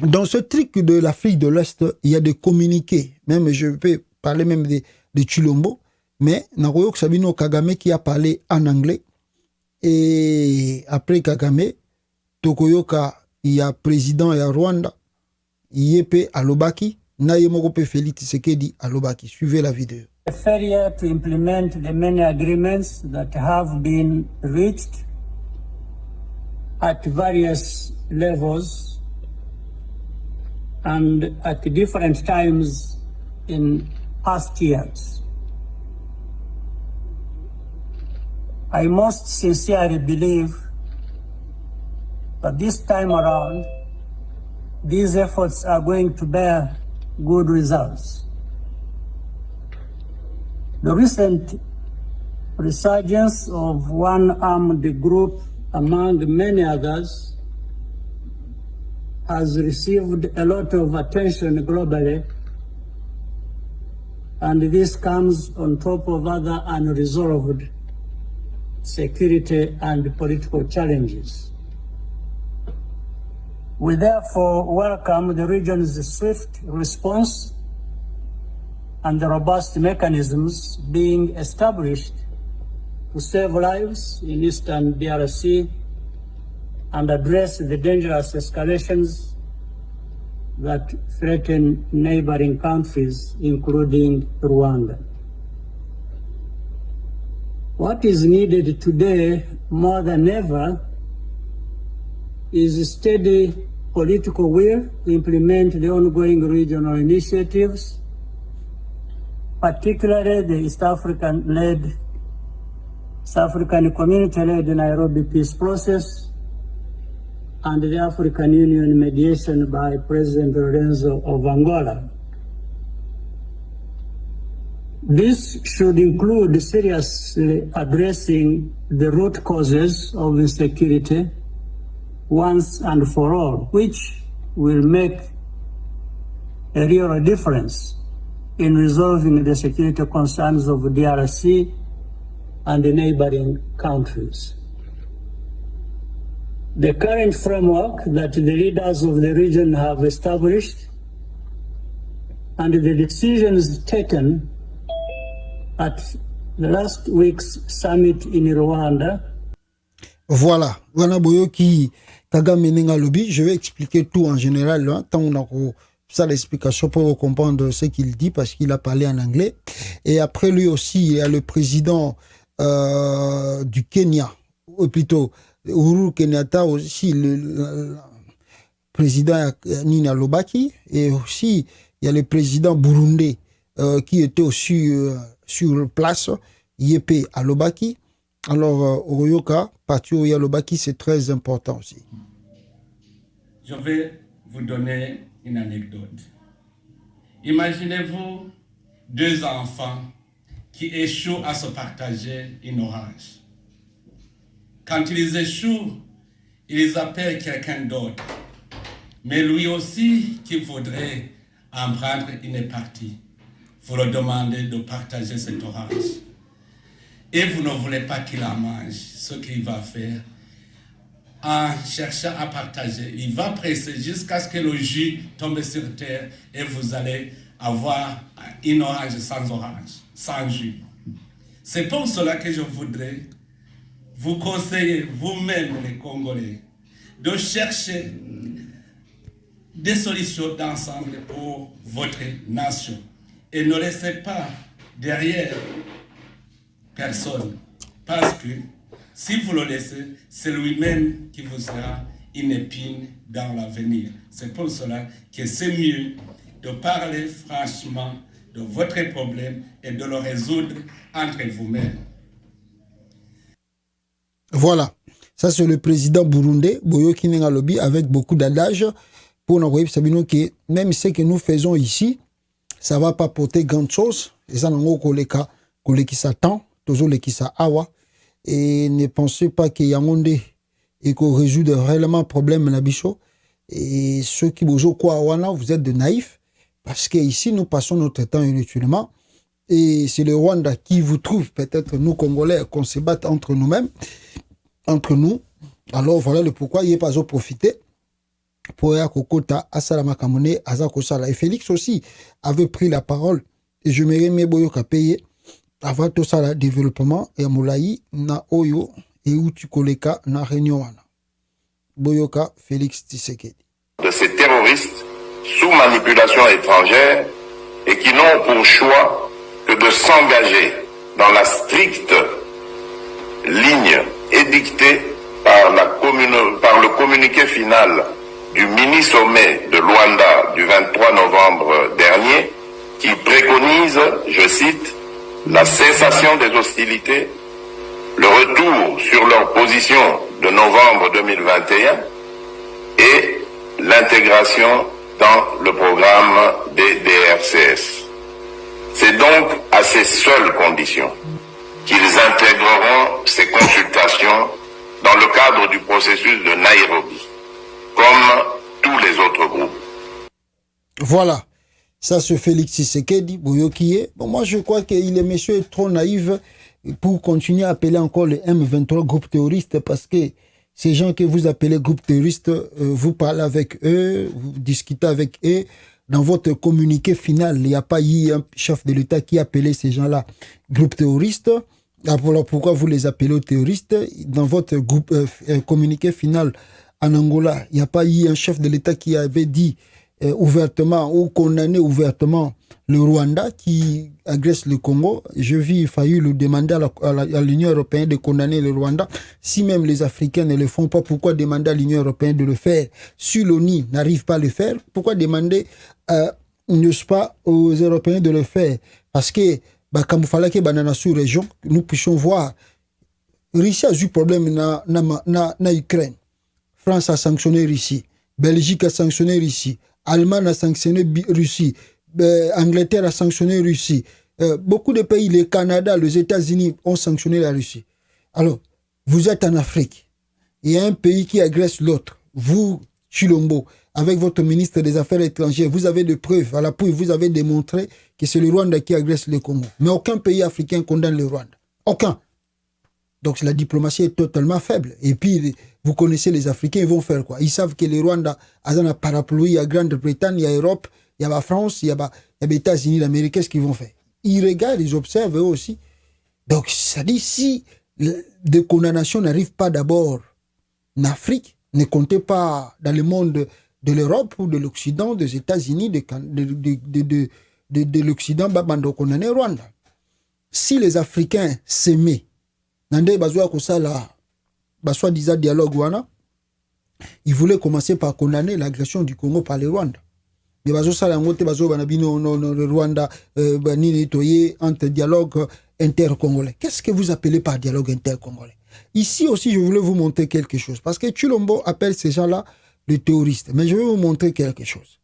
A: dans ce truc de l'Afrique de l'Est, il y a des communiqués, même je peux parler même de Chilombo, mais Naroyok Sabino Kagame qui a parlé en anglais. Et après Kagame, Tokoyoka, il y a président, il y a Rwanda, Yepe Alobaki, Nayemogope Félix Tshisekedi Alobaki. Suivez la vidéo.
D: The failure to implement the many agreements that have been reached at various levels and at different times in past years. I most sincerely believe that this time around, these efforts are going to bear good results. The recent resurgence of one armed group among many others has received a lot of attention globally, and this comes on top of other unresolved security and political challenges. We therefore welcome the region's swift response and the robust mechanisms being established to save lives in Eastern DRC and address the dangerous escalations that threaten neighboring countries, including Rwanda. What is needed today more than ever is steady political will to implement the ongoing regional initiatives, particularly the East African community-led Nairobi peace process and the African Union mediation by President Lorenzo of Angola. This should include seriously addressing the root causes of insecurity once and for all, which will make a real difference in resolving the security concerns of DRC and the neighboring countries. The current framework that the leaders of the region have established and the decisions taken at the last week's summit in Rwanda.
A: Voilà, wana boyoki Kagame Nenga Lobi, je vais expliquer tout en général, hein, tant on a ça l'explication pour comprendre ce qu'il dit parce qu'il a parlé en anglais. Et après lui aussi, il y a le président du Kenya, ou plutôt Uhuru Kenyatta aussi, le président Nina Lobaki, et aussi il y a le président burundais qui était aussi sur place, Yepe Alobaki. Alors, Oroyoka, Patio Yalobaki, c'est très important aussi.
E: Je vais vous donner une anecdote. Imaginez-vous deux enfants qui échouent à se partager une orange. Quand ils échouent, ils appellent quelqu'un d'autre. Mais lui aussi qui voudrait en prendre une partie. Vous leur demandez de partager cette orange. Et vous ne voulez pas qu'il en mange. Ce qu'il va faire, en cherchant à partager, il va presser jusqu'à ce que le jus tombe sur terre et vous allez avoir une orange, sans jus. C'est pour cela que je voudrais vous conseiller, vous-même les Congolais, de chercher des solutions d'ensemble pour votre nation. Et ne laissez pas derrière personne. Parce que si vous le laissez, c'est lui-même qui vous sera une épine dans l'avenir. C'est pour cela que c'est mieux de parler franchement de votre problème et de le résoudre entre vous-mêmes.
A: Voilà, ça c'est le président burundais, Boyo Kinenga Lobby, avec beaucoup d'adage pour nous voir que même ce que nous faisons ici, ça ne va pas porter grande chose. Et ça, nous avons qui s'attend, toujours les qui s'awa. Et ne pensez pas qu'il y a un monde et qu'on résout réellement le problème na bicho. Et ceux qui vous quoi vous êtes de naïfs, parce qu'ici nous passons notre temps inutilement. Et c'est le Rwanda qui vous trouve, peut-être nous Congolais, qu'on se batte entre nous-mêmes, entre nous. Alors voilà le pourquoi il n'est pas au profiter pour Kokota Asalama Kamone Azakosala. Et Félix aussi avait pris la parole. Et je me remets Boyoka payer avant tout ça le développement et Moulaï na Oyo et Utukoleka na Réunion. Boyoka Félix Tshisekedi.
F: De ces terroristes sous manipulation étrangère et qui n'ont pour choix que de s'engager dans la stricte ligne édictée par le communiqué final du mini-sommet de Luanda du 23 novembre dernier, qui préconise, je cite, la cessation des hostilités, le retour sur leur position de novembre 2021 et l'intégration dans le programme des DRCS. C'est donc à ces seules conditions qu'ils intégreront ces consultations dans le cadre du processus de Nairobi, comme tous les autres groupes.
A: Voilà, ça c'est Félix Tshisekedi, Boyokie. Bon, moi je crois que le monsieur est trop naïf pour continuer à appeler encore le M23 groupe terroriste, parce que ces gens que vous appelez groupe terroriste, vous parlez avec eux, vous discutez avec eux. Dans votre communiqué final, il n'y a pas eu un chef de l'État qui appelait ces gens-là groupe terroriste. Alors pourquoi vous les appelez terroristes? Dans votre communiqué final en Angola, il n'y a pas eu un chef de l'État qui avait dit ouvertement ou condamné ouvertement le Rwanda qui agresse le Congo. Je vis, il fallu le demander à l'Union européenne de condamner le Rwanda. Si même les Africains ne le font pas, pourquoi demander à l'Union européenne de le faire? Si l'ONU n'arrive pas à le faire, pourquoi demander n'est-ce pas, aux Européens de le faire? Parce que comme il fallait que dans la sous-région, nous puissions voir Russie a eu problème na Ukraine. France a sanctionné Russie. Belgique a sanctionné Russie. Allemagne a sanctionné Russie. Angleterre a sanctionné Russie. Beaucoup de pays, le Canada, les États-Unis ont sanctionné la Russie. Alors, vous êtes en Afrique. Il y a un pays qui agresse l'autre. Vous, Chilombo, avec votre ministre des Affaires étrangères, vous avez des preuves. À l'appui, vous avez démontré que c'est le Rwanda qui agresse le Congo. Mais aucun pays africain condamne le Rwanda. Aucun. Donc la diplomatie est totalement faible. Et puis, vous connaissez les Africains, ils vont faire quoi? Ils savent que le Rwanda a un parapluie, il y a Grande-Bretagne, il y a Europe, il y a la France, il y a les États-Unis d'Amérique. Qu'est-ce qu'ils vont faire? Ils regardent, ils observent eux aussi. Donc, ça dit, si des condamnations n'arrivent pas d'abord en Afrique, ne comptez pas dans le monde de l'Europe ou de l'Occident, des États-Unis, de l'Occident, bando condamné Rwanda. Si les Africains s'aimaient, nande bazwa kosala baswa-disant dialogue wana, ils voulaient commencer par condamner l'agression du Congo par le Rwanda. Mais bazo sala ngote bazo banabino le Rwanda nini toye entre dialogue intercongolais. Qu'est-ce que vous appelez par dialogue intercongolais? Ici aussi, je voulais vous montrer quelque chose. Parce que Chilombo appelle ces gens-là les terroristes. Mais je vais vous montrer quelque chose.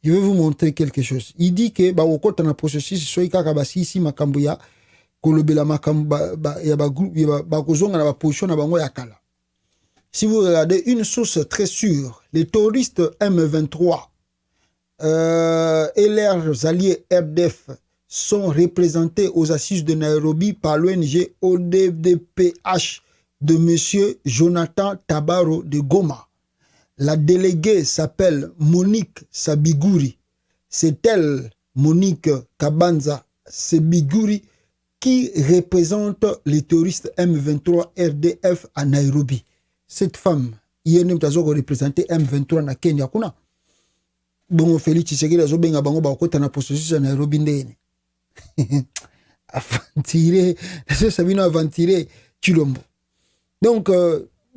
A: Je vais vous montrer quelque chose. Il dit que, au côté d'un processus, soit il y a ici, Makambuya, kolobela makamba, ya bakozonga na position na bango yakala. Si vous regardez une source très sûre, les terroristes M23 et leurs alliés RDF sont représentés aux assises de Nairobi par l'ONG ODDPH de M. Jonathan Tabaro de Goma. La déléguée s'appelle Monique Sabiguri. C'est elle, Monique Kabanza Sabiguri, qui représente les terroristes M23 RDF à Nairobi. Cette femme, hier nous avons représenté M23 na Kenya kuna. Bon, Félix Tshisekedi azo benga bango ba kota na processus à Nairobi ndene. Aventiré, c'est Sabino aventiré Chilombo. Donc,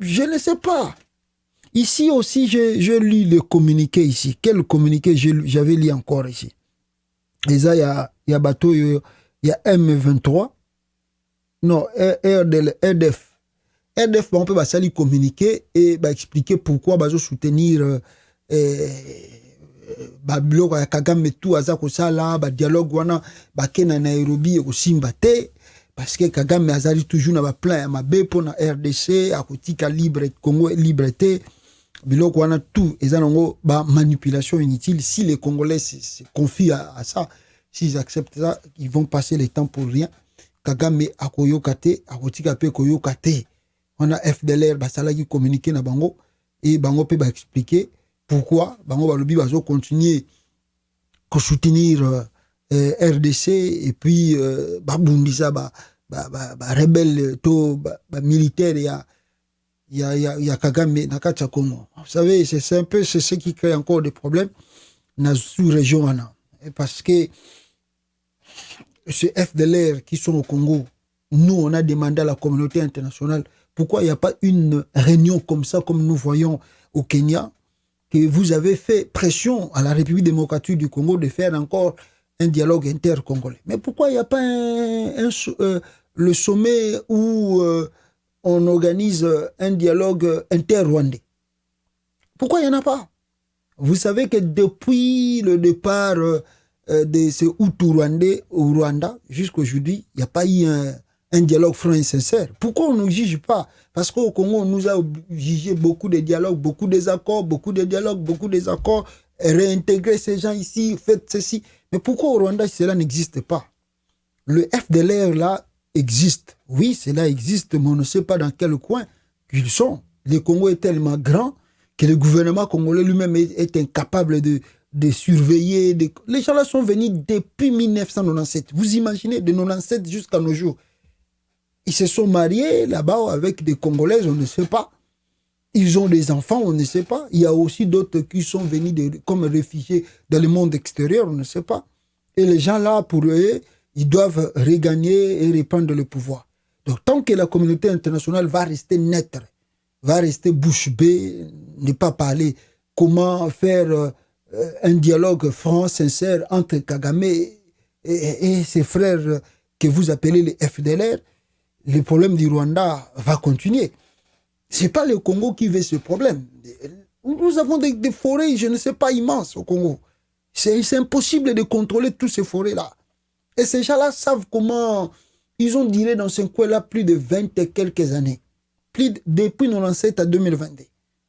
A: je ne sais pas. Ici aussi, je lis le communiqué ici. Quel communiqué j'avais lu encore ici? Et ça, il y a bateau, il y a M23. Non, RDF. RDF, on peut bah, communiquer et bah, expliquer pourquoi bah, soutenir biloko ya Kagame tout aza kosala ba dialogue wana ba kena Nairobi ekosimba te parce que Kagame azali toujours na ba plan ya mabe pour na RDC akotika libre Congo libre te biloko wana tout eza nango ba manipulation inutile. Si les Congolais se confient à ça, s'ils acceptent ça, ils vont passer le temps pour rien. Kagame akoyoka te akotika pe koyoka te. On a FDLR basala qui communiquer na bango et bango pe ba expliquer pourquoi bango balobi bazo continuer à soutenir RDC et puis babundisa ba rebelle to ba militaire ya Kagame na kati ya Congo. Vous savez, c'est un peu c'est ce qui crée encore des problèmes dans sous-région wana. Parce que ces FDLR qui sont au Congo, nous on a demandé à la communauté internationale pourquoi il n'y a pas une réunion comme ça comme nous voyons au Kenya, que vous avez fait pression à la République démocratique du Congo de faire encore un dialogue inter-congolais. Mais pourquoi il n'y a pas le sommet où on organise un dialogue inter-rwandais? Pourquoi il n'y en a pas? Vous savez que depuis le départ de ces Hutu-Rwandais au Rwanda jusqu'à aujourd'hui, il n'y a pas eu un dialogue franc et sincère. Pourquoi on ne nous juge pas? Parce qu'au Congo, on nous a jugé beaucoup de dialogues, beaucoup de désaccords, beaucoup de dialogues, beaucoup de désaccords, réintégrer ces gens ici, faites ceci. Mais pourquoi au Rwanda, cela n'existe pas? Le FDLR, là, existe. Oui, cela existe, mais on ne sait pas dans quel coin ils sont. Le Congo est tellement grand que le gouvernement congolais lui-même est incapable de surveiller. Les gens-là sont venus depuis 1997. Vous imaginez, de 1997 jusqu'à nos jours. Ils se sont mariés là-bas avec des Congolaises, on ne sait pas. Ils ont des enfants, on ne sait pas. Il y a aussi d'autres qui sont venus comme réfugiés dans le monde extérieur, on ne sait pas. Et les gens-là, pour eux, ils doivent regagner et reprendre le pouvoir. Donc, tant que la communauté internationale va rester nette, va rester bouche bée, ne pas parler comment faire un dialogue franc, sincère entre Kagame et ses frères que vous appelez les FDLR, le problème du Rwanda va continuer. Ce n'est pas le Congo qui veut ce problème. Nous avons des forêts, je ne sais pas, immenses au Congo. C'est impossible de contrôler toutes ces forêts-là. Et ces gens-là savent comment... Ils ont duré dans ce coin-là plus de 20 et quelques années. Depuis 1997 à 2022.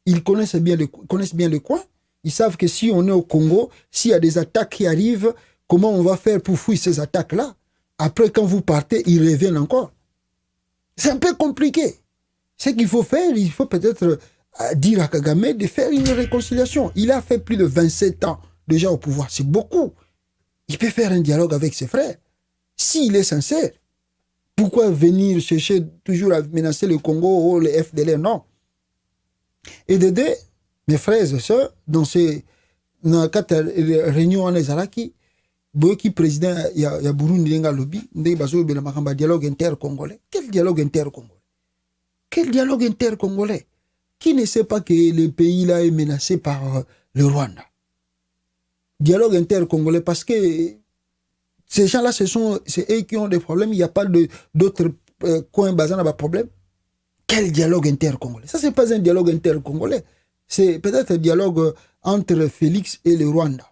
A: Ils connaissent bien le coin. Ils savent que si on est au Congo, s'il y a des attaques qui arrivent, comment on va faire pour fuir ces attaques-là? Après, quand vous partez, ils reviennent encore. C'est un peu compliqué. Ce qu'il faut faire, il faut peut-être dire à Kagame de faire une réconciliation. Il a fait plus de 27 ans déjà au pouvoir. C'est beaucoup. Il peut faire un dialogue avec ses frères. S'il est sincère, pourquoi venir chercher toujours à menacer le Congo ou les FDLR? Non. Et de deux, mes frères et sœurs, dans ces réunions en Ezaraki, Boyoki président ya Burundi lenga lobby ndé bazo bela makamba dialogue inter-congolais. Quel dialogue inter-congolais? Quel dialogue inter-congolais? Qui ne sait pas que le pays là est menacé par le Rwanda? Dialogue inter-congolais parce que ces gens-là, c'est eux qui ont des problèmes. Il n'y a pas d'autres coins basés dans les problèmes. Quel dialogue inter-congolais? Ça, c'est pas un dialogue inter-congolais. C'est peut-être un dialogue entre Félix et le Rwanda.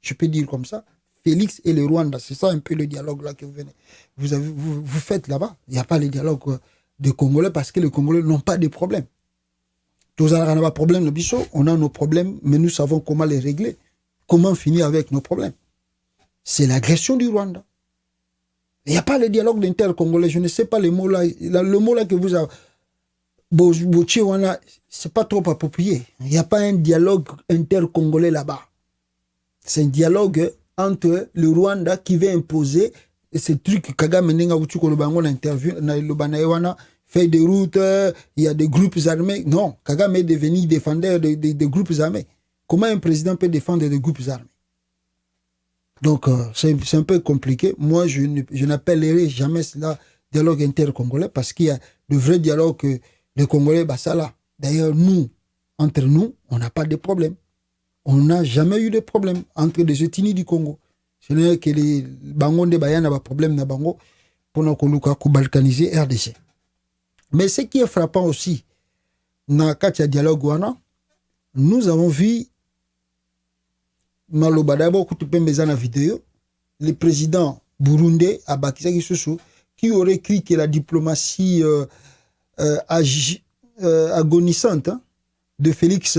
A: Je peux dire comme ça. Félix et le Rwanda, c'est ça un peu le dialogue là que vous venez. Vous faites là-bas. Il n'y a pas le dialogue de Congolais parce que les Congolais n'ont pas de problèmes. Tous on a pas problème, le bichot, on a nos problèmes, mais nous savons comment les régler. Comment finir avec nos problèmes. C'est l'agression du Rwanda. Il n'y a pas le dialogue d'inter-congolais. Je ne sais pas le mot là que vous avez. C'est pas trop approprié. Il n'y a pas un dialogue inter-congolais là-bas. C'est un dialogue entre le Rwanda qui veut imposer ces trucs. Kagame Nenga Uchuko Lobango l'interview, fait des routes, il y a des groupes armés. Non, Kagame est devenu défendeur des groupes armés. Comment un président peut défendre des groupes armés? Donc, c'est un peu compliqué. Moi, je n'appellerai jamais cela dialogue inter-congolais parce qu'il y a de vrais dialogues que les Congolais, bah ça là. D'ailleurs, nous, entre nous, on n'a pas de problème. On n'a jamais eu de problème entre les ethnies du Congo. Ce n'est que les bango de bayana ba problème na bango pour na koluka ko balkaniser RDC. Mais ce qui est frappant aussi na katia dialogue wana, nous avons vu maloba d'abord kutupembeza na vidéo le président burundais Abakisa Kisusu qui aurait cru que la diplomatie agonisante de Félix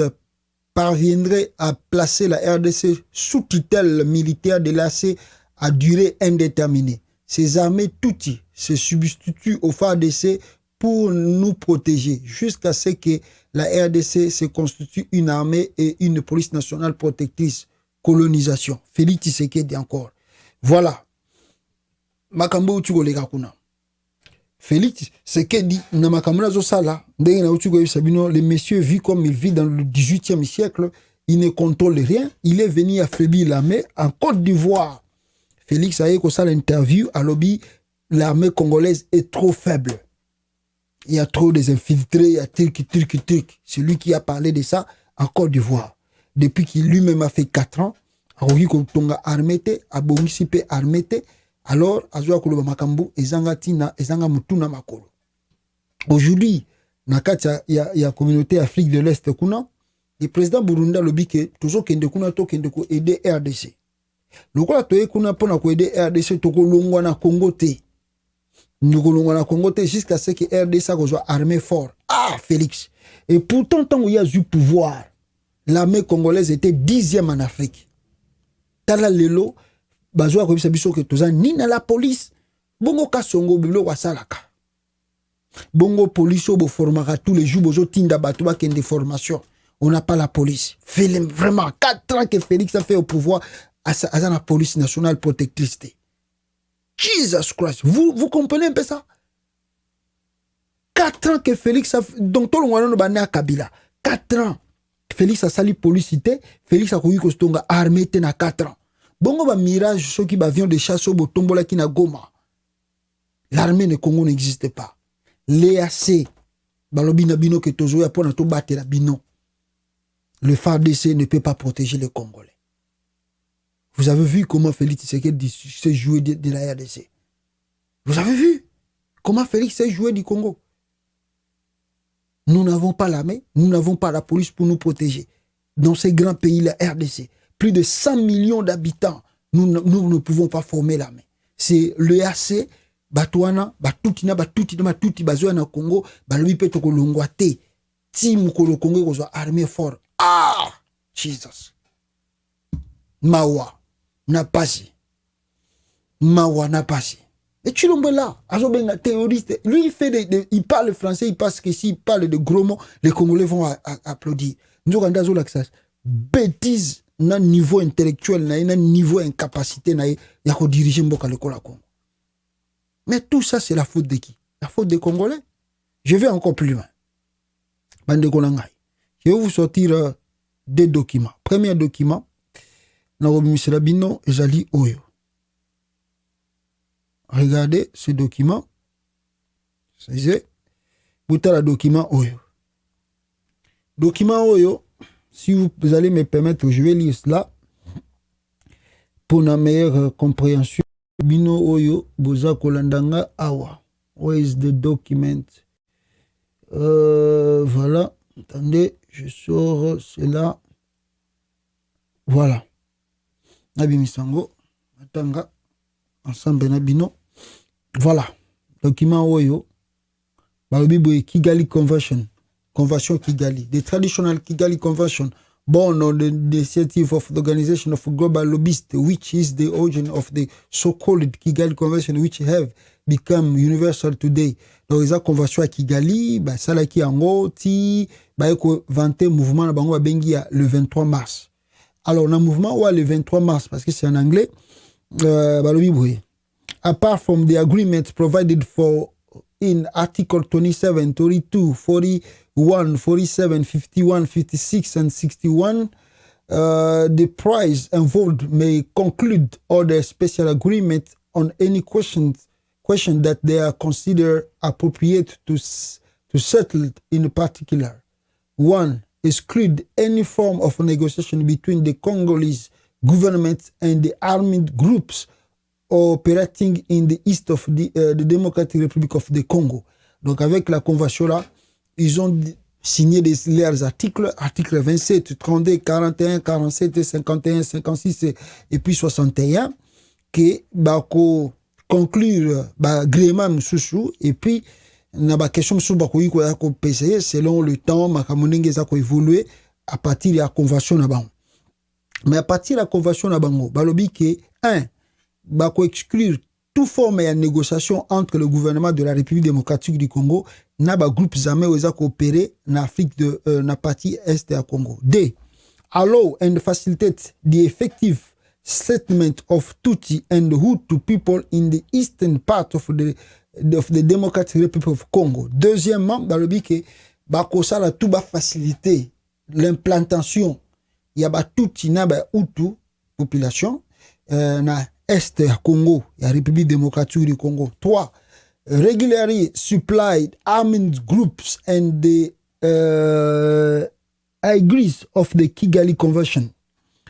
A: parviendrait à placer la RDC sous tutelle militaire de l'AC à durée indéterminée. Ces armées toutes se substituent au FARDC pour nous protéger jusqu'à ce que la RDC se constitue une armée et une police nationale protectrice. Colonisation. Félix Tshisekedi encore. Voilà. Makambo uchugo lega kuna. Félix Tshisekedi na makambo nazo sala ndenge na uchugo sabino les messieurs vivent comme ils vivent dans le 18e siècle, ils ne contrôlent rien, il est venu affaiblir l'armée en Côte d'Ivoire. Félix a eu ça l'interview à lobby, l'armée congolaise est trop faible. Il y a trop des infiltrés, il y a Turc. C'est lui qui a parlé de ça en Côte d'Ivoire. Depuis qu'il lui-même a fait 4 ans, Arogi Kotonga armete, Abongisipe armete, alors Azwa Koloba Makambu, Ezanga Tina, Ezanga Mutuna Makolo. Aujourd'hui, Nakata, il y a communauté Afrique de l'Est Kuna, le président Burunda lobi que toujours Kende Kuna to Kende ko aider RDC. Lokola toye kuna pona ko aider RDC toko longwa na Congo te. Nous longwa na Congo te jusqu'à ce que RDC soit armé fort. Ah, Félix. Et pourtant, tant qu'il y a du pouvoir, l'armée congolaise était 10e en Afrique. Tala lelo, bazwa ko biso que toza ni na la police, bongo kasongo biblo kwa salaka. Bongo police bo formaka tous les jours bozo tinda bato ba kende formation. On n'a pas la police. Vraiment 4 ans que Félix a fait au pouvoir à la police nationale protectrice. Jesus Christ, vous comprenez un peu ça? 4 ans que Félix a donc tout le monde ba na Kabila. 4 ans. Félix a sali policité, Félix a koui kostonga armé na 4 ans. Bongo ba mirage ceux qui avions de chasse au botombola qui na Goma. L'armée de Congo n'existe pas. L'EAC, balobi na bino que tozo ya pona to battre la bino. Le FARDC ne peut pas protéger les Congolais. Vous avez vu comment Félix s'est joué de la RDC. Vous avez vu comment Félix s'est joué du Congo. Nous n'avons pas l'armée, nous n'avons pas la police pour nous protéger. Dans ces grands pays, la RDC, plus de 100 millions d'habitants, nous ne pouvons pas former l'armée. C'est l'EAC, Batouana, Batoutina, Bazoana Congo, Balobi Petoko Longwate, Tim Kolo Congo, soit armée fort. Ah! Jesus. Mawa, n'a passé. Mawa n'a passé. Et tu l'as là, Azobenga terroriste, lui il parle français, il pense que s'il parle de gros mots, les Congolais vont applaudir. Nous avons des bêtises na niveau intellectuel, na niveau incapacité, na yako diriger Mboka le Congo. Mais tout ça, c'est la faute de qui? La faute des Congolais. Je vais encore plus loin. Bande Konangai. Je vais vous sortir 2 documents. Premier document, Narobi Rabino et Jali Oyo. Regardez ce document. C'est le document Oyo. Document Oyo, si vous allez me permettre, je vais lire cela pour une meilleure compréhension. Bino Oyo, Boza Kolandanga Awa. Where is the document? Voilà. Attendez, je sors cela. Voilà. Nabi Misango. Atanga. Ensemble Nabino. Voilà. Document Oyo. Balobi Kigali Convention. Convention Kigali. The traditional Kigali Convention, born on the initiative of the Organization of Global Lobbyists, which is the origin of the so-called Kigali Convention, which have become universal today. Donc, la convention à Kigali, ça là qui en gros, ti, ko 20 mouvement na bango bengi le 23 mars. Alors, on a un mouvement le 23 mars, parce que c'est en anglais, apart from the agreement provided for in Article 27, 32, 41, 47, 51, 56, and 61, the prize involved may conclude other special agreement on any question that they are considered appropriate to settle in particular. 1. Exclude any form of negotiation between the Congolese government and the armed groups operating in the east of the Democratic Republic of the Congo. Donc avec la convention là, ils ont signé leurs articles 27, 32, 41, 47, 51, 56 et puis 61 qui bako conclure agrément sous et puis na ba question sous bako yiko ya ko PCE selon le temps makamonenge za ko évoluer à partir de la convention na bango. Mais à partir de la convention na bango balobi que bako exclure toute forme de négociation entre le gouvernement de la République démocratique du Congo na ba groupes armés aux coopérer en Afrique de na partie est du Congo. D. Allow and facilitate the effective settlement of Tutsi and Hutu people in the eastern part of the Democratic Republic of Congo. Deuxièmement, dans le but que bako sala tout ba faciliter l'implantation ya ba Tutsi na ba Hutu population na est ya Congo, la République démocratique du Congo. 3. Regularly supplied armed groups and the agrees of the Kigali Convention.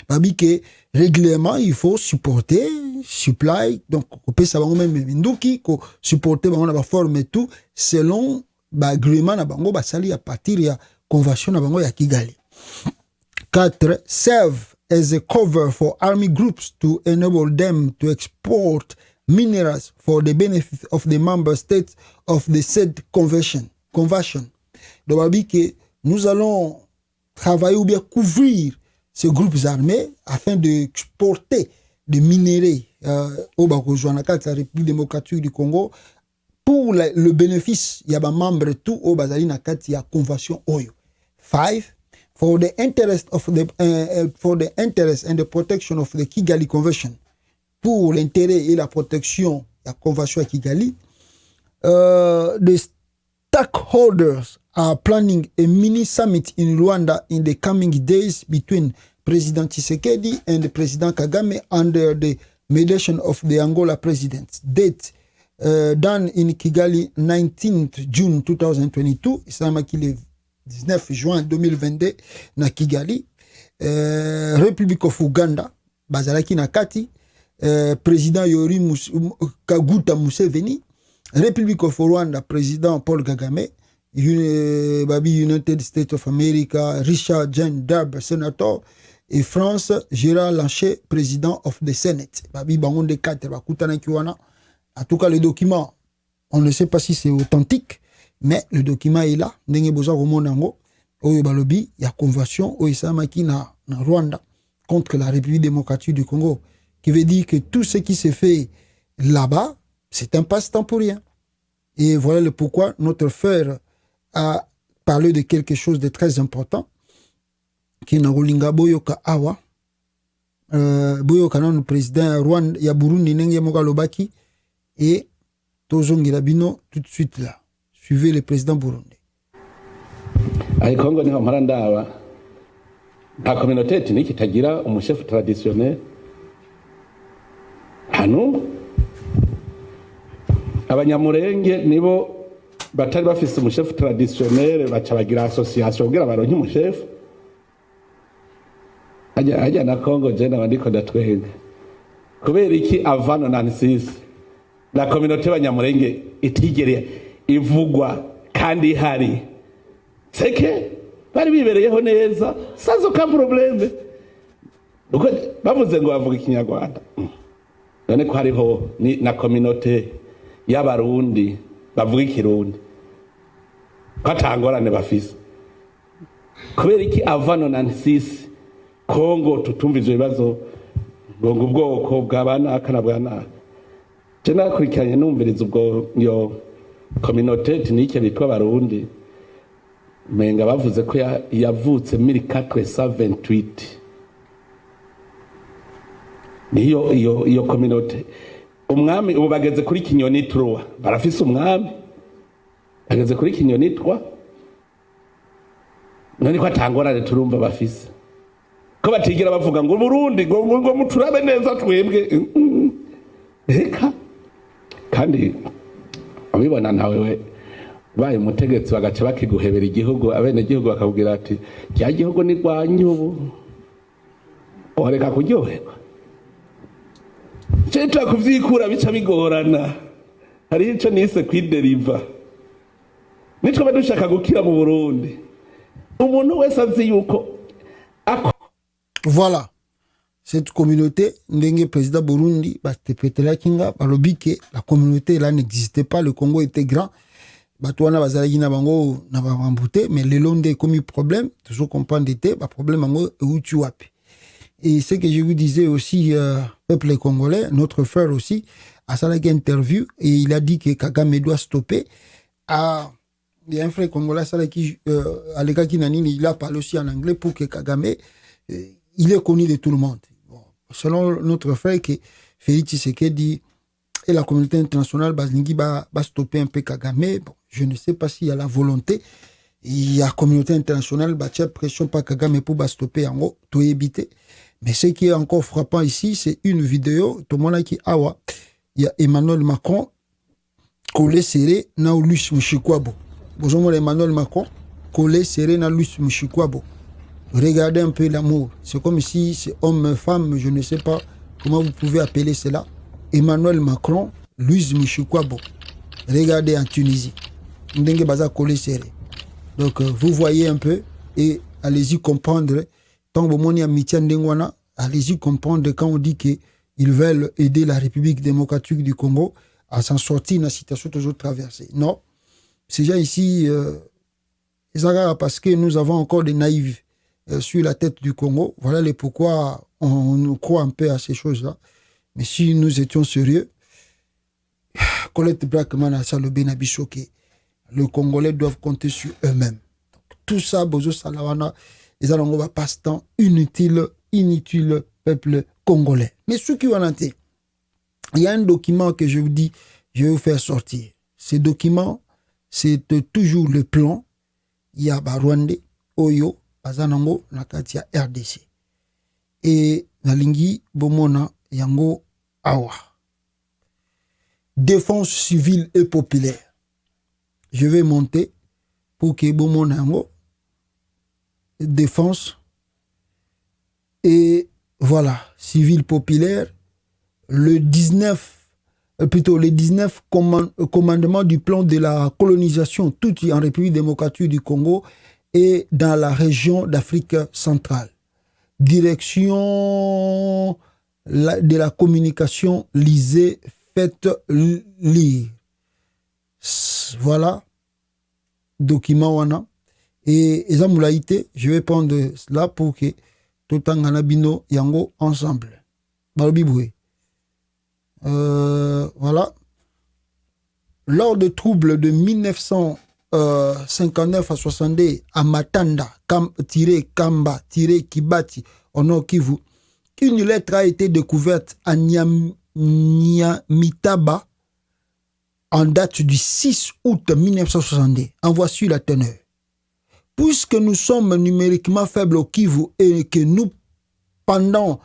A: Babi que régulièrement il faut supporter, supply, donc on peut savoir même minduki ko supporter bango na ba forme et tout selon ba agreement na bango ba sali à partir ya convention na bango ya Kigali. 4. Serve as a cover for army groups to enable them to export minerals for the benefit of the member states of the said convention. Donc, on dit que nous allons travailler ou bien couvrir ces groupes armés afin d'exporter des minéraux au Bakozouanaka, la République démocratique du Congo, pour le bénéfice, il y a des membres tout au Bazali Nakati, il y a convention Oyo. 5. For the interest and the protection of the Kigali Convention, pour l'intérêt et la protection de la Convention à Kigali, the stakeholders are planning a mini summit in Rwanda in the coming days between President Tshisekedi and President Kagame under the mediation of the Angola president. Date done in Kigali, 19th June 2022. le 19 juin 2022 na Kigali. Republic of Uganda, Bazalaki Nakati. Président Yoweri Kaguta Museveni. Republic of Rwanda, Président Paul Kagame. United States of America, Richard Jane Darb, sénateur. Et France, Gérard Lanché, président of the Senate. Babi Bangon de 4, Bakutana Kiwana. En tout cas, le document, on ne sait pas si c'est authentique, mais le document est là. Ndenge boza romonango, oyo balobi, ya convention, oyo samaki na Rwanda, contre la République démocratique du Congo, qui veut dire que tout ce qui se fait là-bas, c'est un passe-temps pour rien. Et voilà le pourquoi notre frère a parlé de quelque chose de très important, qui na Rolinga Boyoka Awa, Boyoka non président Rwanda, ya Burundi nenge moka lobaki, et tozongi labino tout de suite là. Suivez le président Burundi.
G: Ai Kongo niho mparandawa nta communauté ethnique itagira umuchef traditionnel hano abanyamurenge nibo batari bafise umuchef traditionnel baca bagira association kugira baronke umuchef ajya na Kongo je nabandiko ndatwenga kubera iki avano nansisi la communauté abanyamurenge itigere ivugwa kandi hari seke bari bibereyeho neza sans aucun problème uko bavuze ngo bavuga ikinyarwanda none ko hariho ni na communauté y'abarundi bavuga ikirundi katangorane bafise kubera iki avano nansisi Kongo tutumvizwe bibazo ngo ubwoko bw'abanaka na bwanaka je nakurikiranye numviriza ubwo yo communauté ethnique bitwa barundi menga bavuze ko yavutse 1428 niyo iyo communauté umwami ubu bageze kuri Kinyoni 3 barafise umwami bageze kuri Kinyoni 3 none ko atangorane turumva bafise ko batigira bavuga ngo Burundi ngo muturabe neza twebwe reka kandi abibona nawe baye umutegetsi bagace bakiguhebera igihugu abene gihugu bakabwira ati cya gihugu ni rwanyu ubu wareka kuryoherwa cyeca kuvyikura bica bigorana hari ico nise kwideriva nitwe dushaka gukira mu Burundi umuntu wese azi yuko
A: voilà cette communauté ndenge président Burundi batepetela kinga balobi ke la communauté là n'existait pas, le Congo était grand, batouana bazalaki na bango na bambute, mais le long des commis problème toujours comprendre était ba problème bango euti wapi. Et ce que je vous disais aussi, peuple congolais, notre frère aussi, a salaki interview et il a dit que Kagame doit stopper. Il y a un frère congolais salaki Aleka Kinanini, il a parlé aussi en anglais pour que Kagame, il est connu de tout le monde. Bon, selon notre frère, que Félix Tshisekedi et la communauté internationale va stopper un peu Kagame. Bon, je ne sais pas s'il y a la volonté. Il y a la communauté internationale qui a pression par Kagame pour stopper en haut, tout éviter. Mais ce qui est encore frappant ici, c'est une vidéo, tout le monde qui awa, il y a Emmanuel Macron collé serré na Luis Mushikwabo. Bonjour Emmanuel Macron collé serré na Luis Mushikwabo. Regardez un peu l'amour. C'est comme si c'est homme, femme, je ne sais pas comment vous pouvez appeler cela. Emmanuel Macron, Luis Mushikwabo. Regardez en Tunisie. Ndenge baza collé serré. Donc vous voyez un peu et allez-y comprendre. Tant que vous amitié ndengwana, allez-y comprendre quand on dit qu'ils veulent aider la République démocratique du Congo à s'en sortir dans la situation toujours traversée. Non, ces gens ici, parce que nous avons encore des naïfs sur la tête du Congo. Voilà les pourquoi on croit un peu à ces choses-là. Mais si nous étions sérieux, Colette Brackman a salobé na bichoké. Les Congolais doivent compter sur eux-mêmes. Donc, tout ça, Bozo Salawana, ils allons avoir passe-temps inutile, peuple congolais. Mais ce qui va noter, il y a un document que je vous dis, je vais vous faire sortir. Ce document, c'est toujours le plan. Il y a Rwanda, Oyo, Bazanango, Nakatia, RDC. Et Nalingi, Bomona, Yango, Awa. Défense civile et populaire. Je vais monter pour que Bomona Yango, défense et voilà, civile populaire, le 19 commandement du plan de la colonisation, tout en République démocratique du Congo et dans la région d'Afrique centrale. Direction de la communication, lisez, faites lire. Voilà, document wana. Et Zamoulaïté, je vais prendre cela pour que tout en Ganabino Yango ensemble. Balbiboué. Voilà. Lors de troubles de 1959 à 62 à Matanda, Kamba, Kibati, au nord Kivu, une lettre a été découverte à Nyamitaba en date du 6 août 1962. En voici la teneur. Puisque nous sommes numériquement faibles au Kivu et que pendant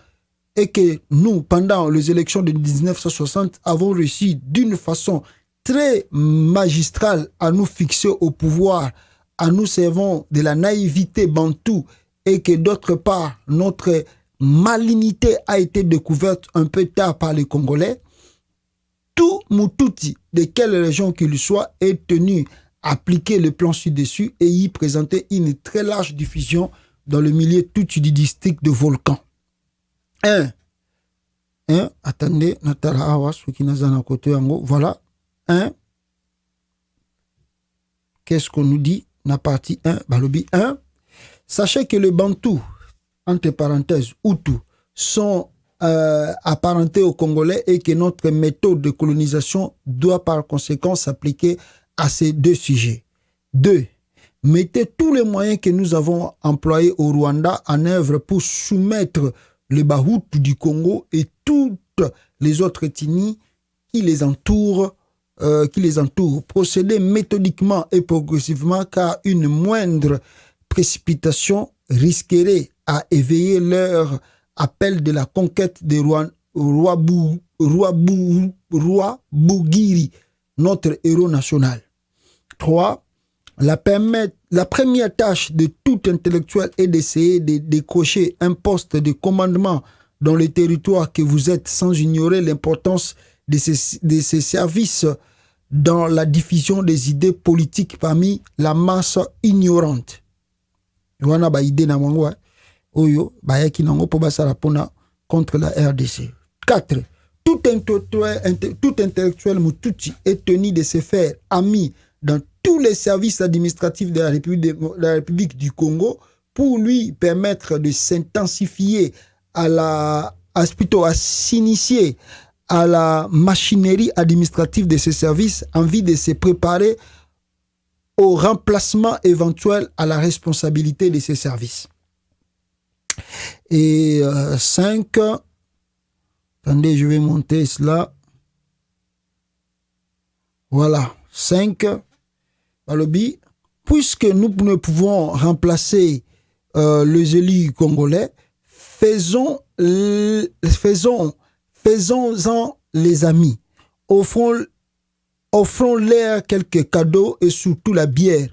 A: les élections de 1960, avons réussi d'une façon très magistrale à nous fixer au pouvoir, à nous servant de la naïveté bantou et que d'autre part, notre malignité a été découverte un peu tard par les Congolais, tout Moutouti, de quelle région qu'il soit, est tenu appliquer le plan ci-dessus et y présenter une très large diffusion dans le milieu tout du district de Volcan. Attendez, Natala Awa, ce qui n'a pas côté en haut, voilà. Qu'est-ce qu'on nous dit? La partie 1, Balobi 1. Sachez que le Bantou, entre parenthèses, Hutu, sont apparentés aux Congolais et que notre méthode de colonisation doit par conséquent s'appliquer à ces deux sujets. 2. Mettez tous les moyens que nous avons employés au Rwanda en œuvre pour soumettre les Bahutu du Congo et toutes les autres ethnies qui les entourent. Procédez méthodiquement et progressivement car une moindre précipitation risquerait à éveiller leur appel de la conquête des Roi Bougiri, notre héros national. 3. La première tâche de tout intellectuel est d'essayer de décrocher un poste de commandement dans le territoire que vous êtes sans ignorer l'importance de ces services dans la diffusion des idées politiques parmi la masse ignorante. Wana ba idée na mwango oyo ba yaki nango po basala pona contre la RDC. 4. Tout intellectuel Moutouti est tenu de se faire ami dans tous les services administratifs de la République du Congo pour lui permettre de s'intensifier à s'initier à la machinerie administrative de ces services en vue de se préparer au remplacement éventuel à la responsabilité de ces services. Et 5, attendez, je vais monter cela. Voilà, 5, Balobi, puisque nous ne pouvons remplacer les élus congolais, faisons-en les amis. Offrons-leur quelques cadeaux et surtout la bière.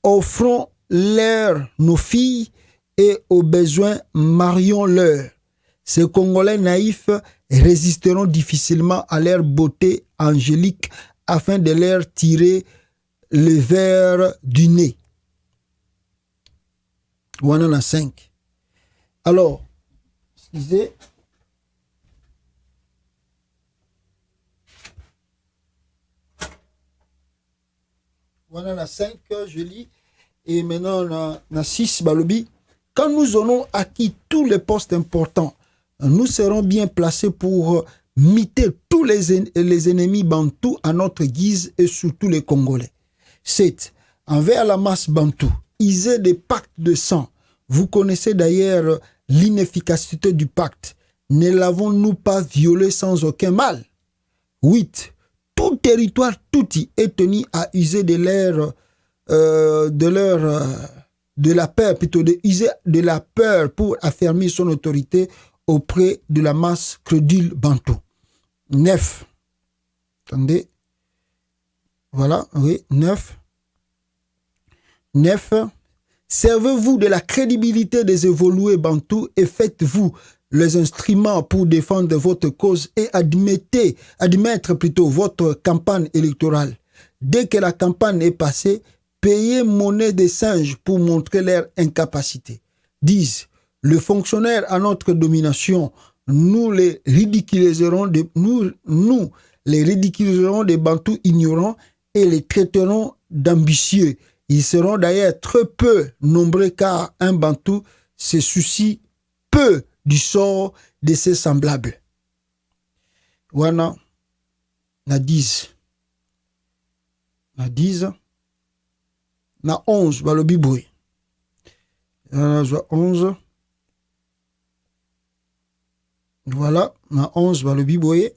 A: Offrons-leur nos filles et aux besoins, marions-leur. Ces Congolais naïfs résisteront difficilement à leur beauté angélique afin de leur tirer le verre du nez. On en a 5. Alors, excusez. On en a 5, je lis. Et maintenant, on a 6, Balobi. Quand nous aurons acquis tous les postes importants, nous serons bien placés pour miter tous les ennemis bantous à notre guise et surtout les Congolais. 7. Envers la masse bantou, isée des pactes de sang. Vous connaissez d'ailleurs l'inefficacité du pacte. Ne l'avons-nous pas violé sans aucun mal? 8. Tout territoire touti est tenu à user de la peur, plutôt de user de la peur pour affermir son autorité auprès de la masse crédule bantou. 9. Attendez. Voilà, oui, 9. 9. Servez-vous de la crédibilité des évolués bantous et faites-vous les instruments pour défendre votre cause et admettre plutôt votre campagne électorale. Dès que la campagne est passée, payez monnaie des singes pour montrer leur incapacité. 10. Les fonctionnaires à notre domination, nous les ridiculiserons des bantous ignorants et les traiterons d'ambitieux. Ils seront d'ailleurs très peu nombreux car un bantou se soucie peu du sort de ses semblables. Wana na 10. Na 10. Na 11. Balobi boy. Na 11. Voilà. Na 11. Balobi boy.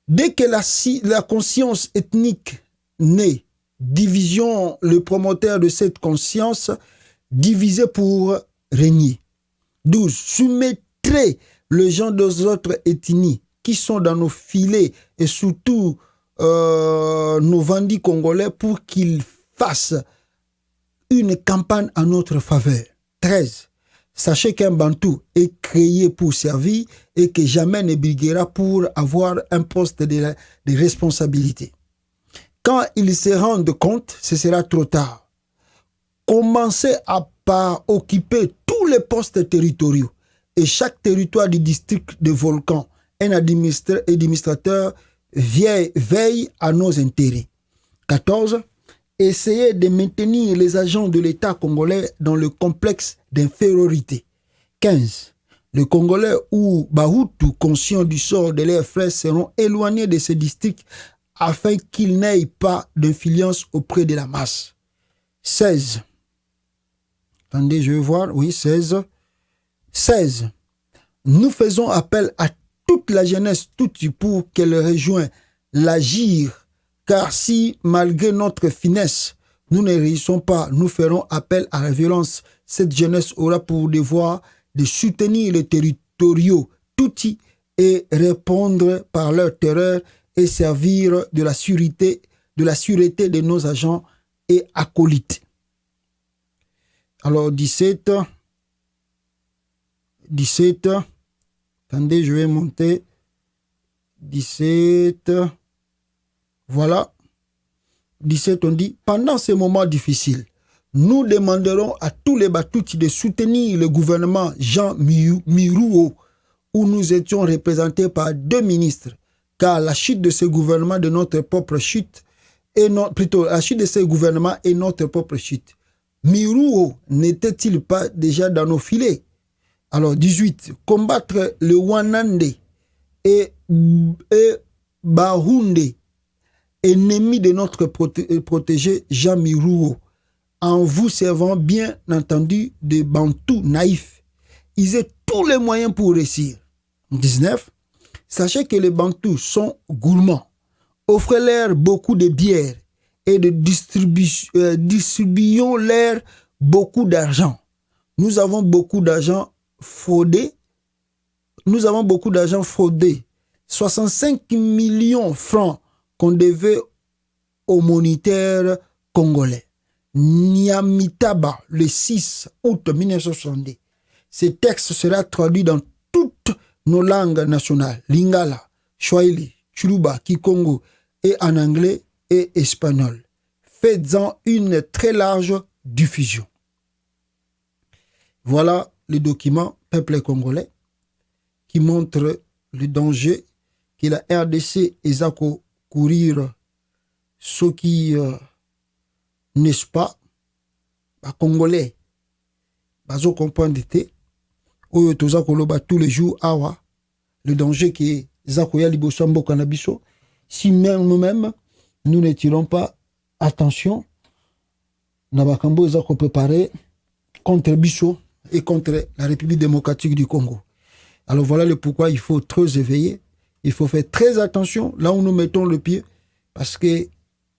A: Dès que la conscience ethnique naît, division le promoteur de cette conscience, divisé pour régner. 12. Soumettrez les gens des autres ethnies qui sont dans nos filets et surtout nos vendis congolais pour qu'ils fassent une campagne en notre faveur. 13. Sachez qu'un bantou est créé pour servir et que jamais ne briguera pour avoir un poste de responsabilité. Quand ils se rendent compte, ce sera trop tard. Commencez par occuper tous les postes territoriaux et chaque territoire du district de Volcan, un administrateur veille à nos intérêts. 14. Essayez de maintenir les agents de l'État congolais dans le complexe d'infériorité. 15. Les Congolais ou Bahutu, conscients du sort de leurs frères, seront éloignés de ces districts afin qu'ils n'aient pas d'influence auprès de la masse. 16. Attendez, je vais voir. Oui, 16. 16. Nous faisons appel à toute la jeunesse toute pour qu'elle rejoigne l'agir, car si, malgré notre finesse, nous ne réussissons pas, nous ferons appel à la violence. Cette jeunesse aura pour devoir de soutenir les territoriaux touti et répondre par leur terreur et servir de la sûreté de nos agents et acolytes. Alors 17, attendez, je vais monter, 17, voilà, 17, on dit, pendant ces moments difficiles, nous demanderons à tous les Batoutis de soutenir le gouvernement Jean Mirouo, où nous étions représentés par 2 ministres, car la chute de ce gouvernement de notre propre chute, la chute de ce gouvernement est notre propre chute. Mirouo n'était-il pas déjà dans nos filets? Alors 18, combattre le Wanande et Bahunde, ennemi de notre protégé Jean Mirouo, en vous servant bien entendu de Bantous naïfs. Ils ont tous les moyens pour réussir. 19. Sachez que les Bantous sont gourmands. Offrez-leur beaucoup de bière et distribuons-leur beaucoup d'argent. Nous avons beaucoup d'argent fraudé. 65 millions francs qu'on devait aux monitaires congolais. Niamitaba, le 6 août 1962. Ce texte sera traduit dans toutes nos langues nationales, Lingala, Swahili, Chuluba, Kikongo, et en anglais et espagnol. Faites-en une très large diffusion. Voilà le document Peuple congolais qui montre le danger que la RDC eza courir ceux qui n'est-ce pas ba congolais bazo comprendre te oyo toza koloba tous les jours awa le danger que eza koya liboso mboka na biso si même nous-mêmes nous ne tirons pas attention na bakambo eza ko préparer contre biso et contre la République démocratique du Congo. Alors voilà le pourquoi il faut très éveiller, il faut faire très attention là où nous mettons le pied parce que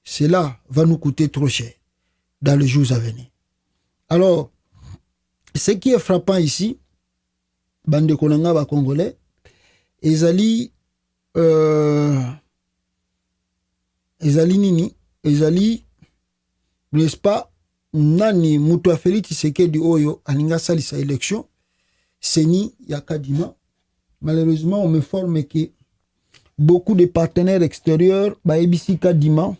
A: cela va nous coûter trop cher dans les jours à venir. Alors, ce qui est frappant ici, bande konanga ba congolais, ezali nini, n'est-ce pas, nani mutu afeli Tshisekedi oyo alinga salisa élection, seni yakadima. Malheureusement, on me forme que beaucoup de partenaires extérieurs, baebisi kadima,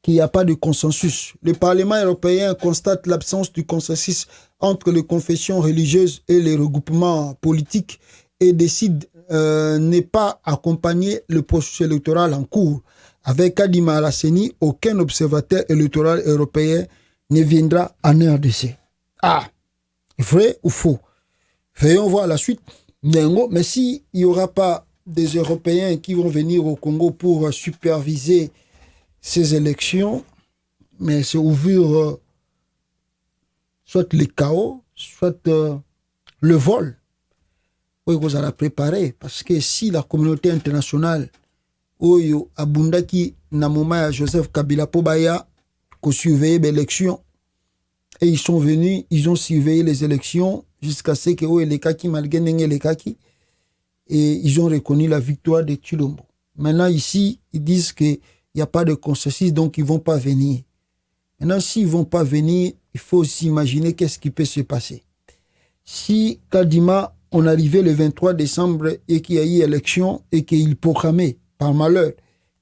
A: qu'il n'y a pas de consensus. Le Parlement européen constate l'absence du consensus entre les confessions religieuses et les regroupements politiques et décide ne pas accompagner le processus électoral en cours. Avec Kadima à la CENI, aucun observateur électoral européen ne viendra en RDC. Ah, vrai ou faux? Voyons voir la suite. Mais s'il n'y aura pas des Européens qui vont venir au Congo pour superviser ces élections, mais c'est ouvrir soit le chaos, soit le vol. Oui, vous allez préparer. Parce que si la communauté internationale, Oyo Abundaki, Namoma Joseph Kabila Pobaya, qu'on surveille l'élection, et ils sont venus, ils ont surveillé les élections jusqu'à ce que les Kaki malgré les Kaki, et ils ont reconnu la victoire de Tshilombo. Maintenant, ici, ils disent qu'il n'y a pas de consensus, donc ils ne vont pas venir. Maintenant, s'ils ne vont pas venir, il faut aussi imaginer qu'est-ce qui peut se passer. Si Kadima, on arrivait le 23 décembre et qu'il y a eu élection et qu'il proclamait, par malheur,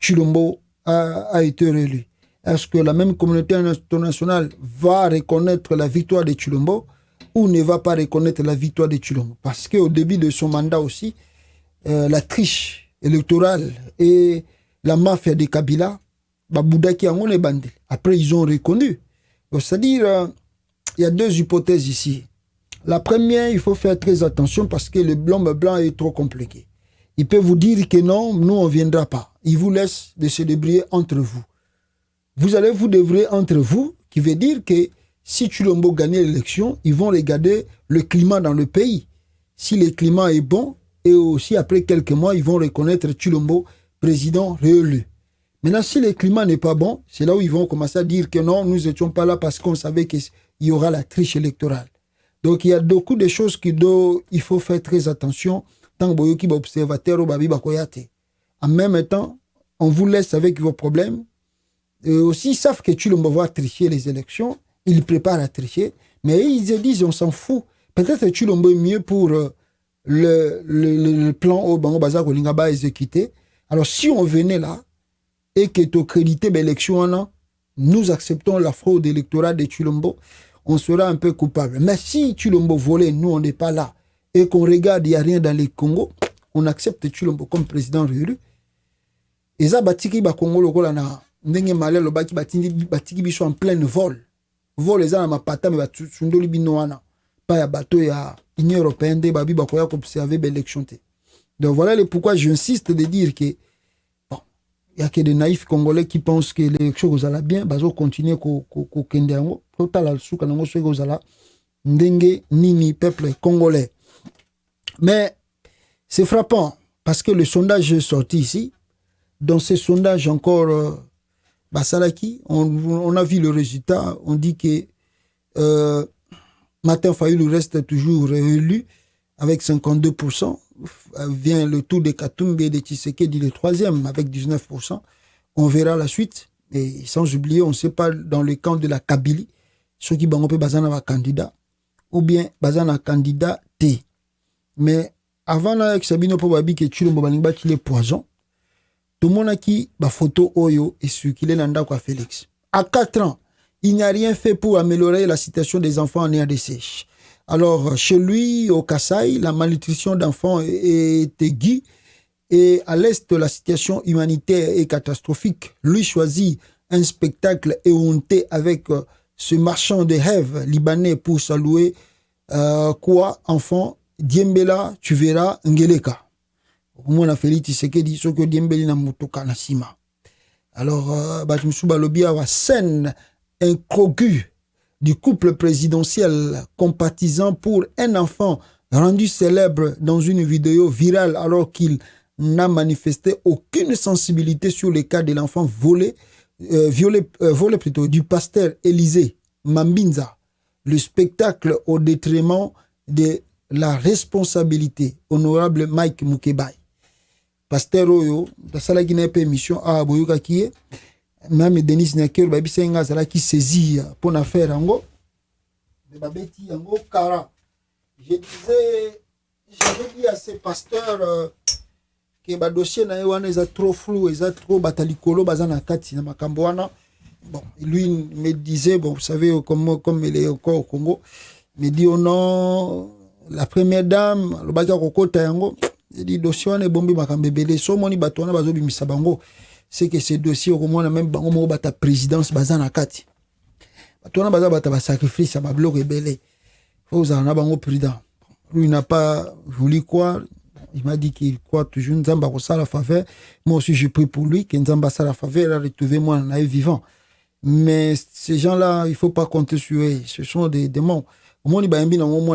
A: Tshilombo a été réélu, est-ce que la même communauté internationale va reconnaître la victoire de Tshilombo ou ne va pas reconnaître la victoire de Tshilombo? Parce qu'au début de son mandat aussi, la triche électorale et la mafia de Kabila, après ils ont reconnu. C'est-à-dire, il y a deux hypothèses ici. La première, il faut faire très attention parce que le blanc est trop compliqué. Il peut vous dire que non, nous on ne viendra pas. Il vous laisse de se débrouiller entre vous. Vous allez vous débrouiller entre vous, qui veut dire que si Tshilombo gagne l'élection, ils vont regarder le climat dans le pays. Si le climat est bon, et aussi après quelques mois, ils vont reconnaître Tshilombo président réélu. Maintenant, si le climat n'est pas bon, c'est là où ils vont commencer à dire que non, nous n'étions pas là parce qu'on savait qu'il y aura la triche électorale. Donc, il y a beaucoup de choses il faut faire très attention. Tant que vous observateur, en même temps, on vous laisse avec vos problèmes. aussi, ils savent que Chilombo va tricher les élections. Ils préparent à tricher. Mais ils se disent, on s'en fout. Peut-être que Chilombo est mieux pour le plan au Bango Baza Kolingaba exécuté. Alors, si on venait là et que tu crédité l'élection, nous acceptons la fraude électorale de Chilombo, on sera un peu coupable. Mais si Chilombo volait, nous, on n'est pas là, et qu'on regarde, il n'y a rien dans les Congo, on accepte Chilombo comme président Ruru. Et ça, Batiki Bakongo, le Gola, ndenge malé, le Batiki Bicho en plein vol. Vol, les gens, ma pata, mais Batsundoli Binoana. Pas ya bateau, ya Union européenne, des babi, bakoya, observer l'élection. Donc voilà le pourquoi j'insiste de dire que, bon, il y a que des naïfs Congolais qui pensent que l'élection vous allez bien, bazo continuer ko kende yango, total al souka nango so vous allez, ndenge nini peuple congolais. Mais c'est frappant, parce que le sondage est sorti ici. Dans ce sondage encore, Basalaki, on a vu le résultat. On dit que Martin Fayulu reste toujours élu avec 52%. Vient le tour de Katumbi et de Tshisekedi, le troisième, avec 19%. On verra la suite. Et sans oublier, on ne sait pas dans le camp de la Kabylie, ceux qui ont un candidat, ou bien un candidat T. Mais avant là, avec Sabino Pobabi, que Chilombo Balingba, qu'il est poison, tout le monde a qui ba photo Oyo et circulé dans Ndakwa Félix. À 4 ans, il n'a rien fait pour améliorer la situation des enfants en RDC. Alors, chez lui, au Kasaï, la malnutrition d'enfants est aiguë. Et à l'est, la situation humanitaire est catastrophique. Lui choisit un spectacle éhonté avec ce marchand de rêve libanais pour saluer quoi, enfant, Diembela, tu verras, Ngeleka. On a fait Tshisekedi ce que Diembeli na motoka na sima. Alors, Batmoussouba Lobia wa scène incongrue du couple présidentiel compatisant pour un enfant rendu célèbre dans une vidéo virale alors qu'il n'a manifesté aucune sensibilité sur le cas de l'enfant volé plutôt du pasteur Élysée Mambinza. Le spectacle au détriment de la responsabilité honorable Mike Mukebai. Pasteur Oyo, dans sa guinée permission à Boyoka qui est, même Denis Naker, Babi Senga, c'est là qui saisit pour une affaire ango. De Babeti ango, Kara. J'avais dit à ces pasteurs que le dossier est trop flou, est trop batalikolo, bazana kati na makamboana. Bon, lui me disait, bon, vous savez, comme il est encore au Congo, me dit, oh non, la première dame, le baka kokota yango, il dit, dossier on est bombé makambebele, so moni batouana bazobi misabango, c'est que ces dossiers, au moins, même bango mo bata présidence, bazana kati. Batouana baza bata sacrifice, ça bloc rebelle. Faut vous en avoir bango président. Lui, il n'a pas voulu croire. Il m'a dit qu'il croit toujours Nzamba ko sala faveur. Moi aussi, j'ai pris pour lui que Nzamba sala faveur, il a retrouvé moi en vivant. Mais ces gens-là, il ne faut pas compter sur eux. Ce sont des démons. Au moins, il y a des gens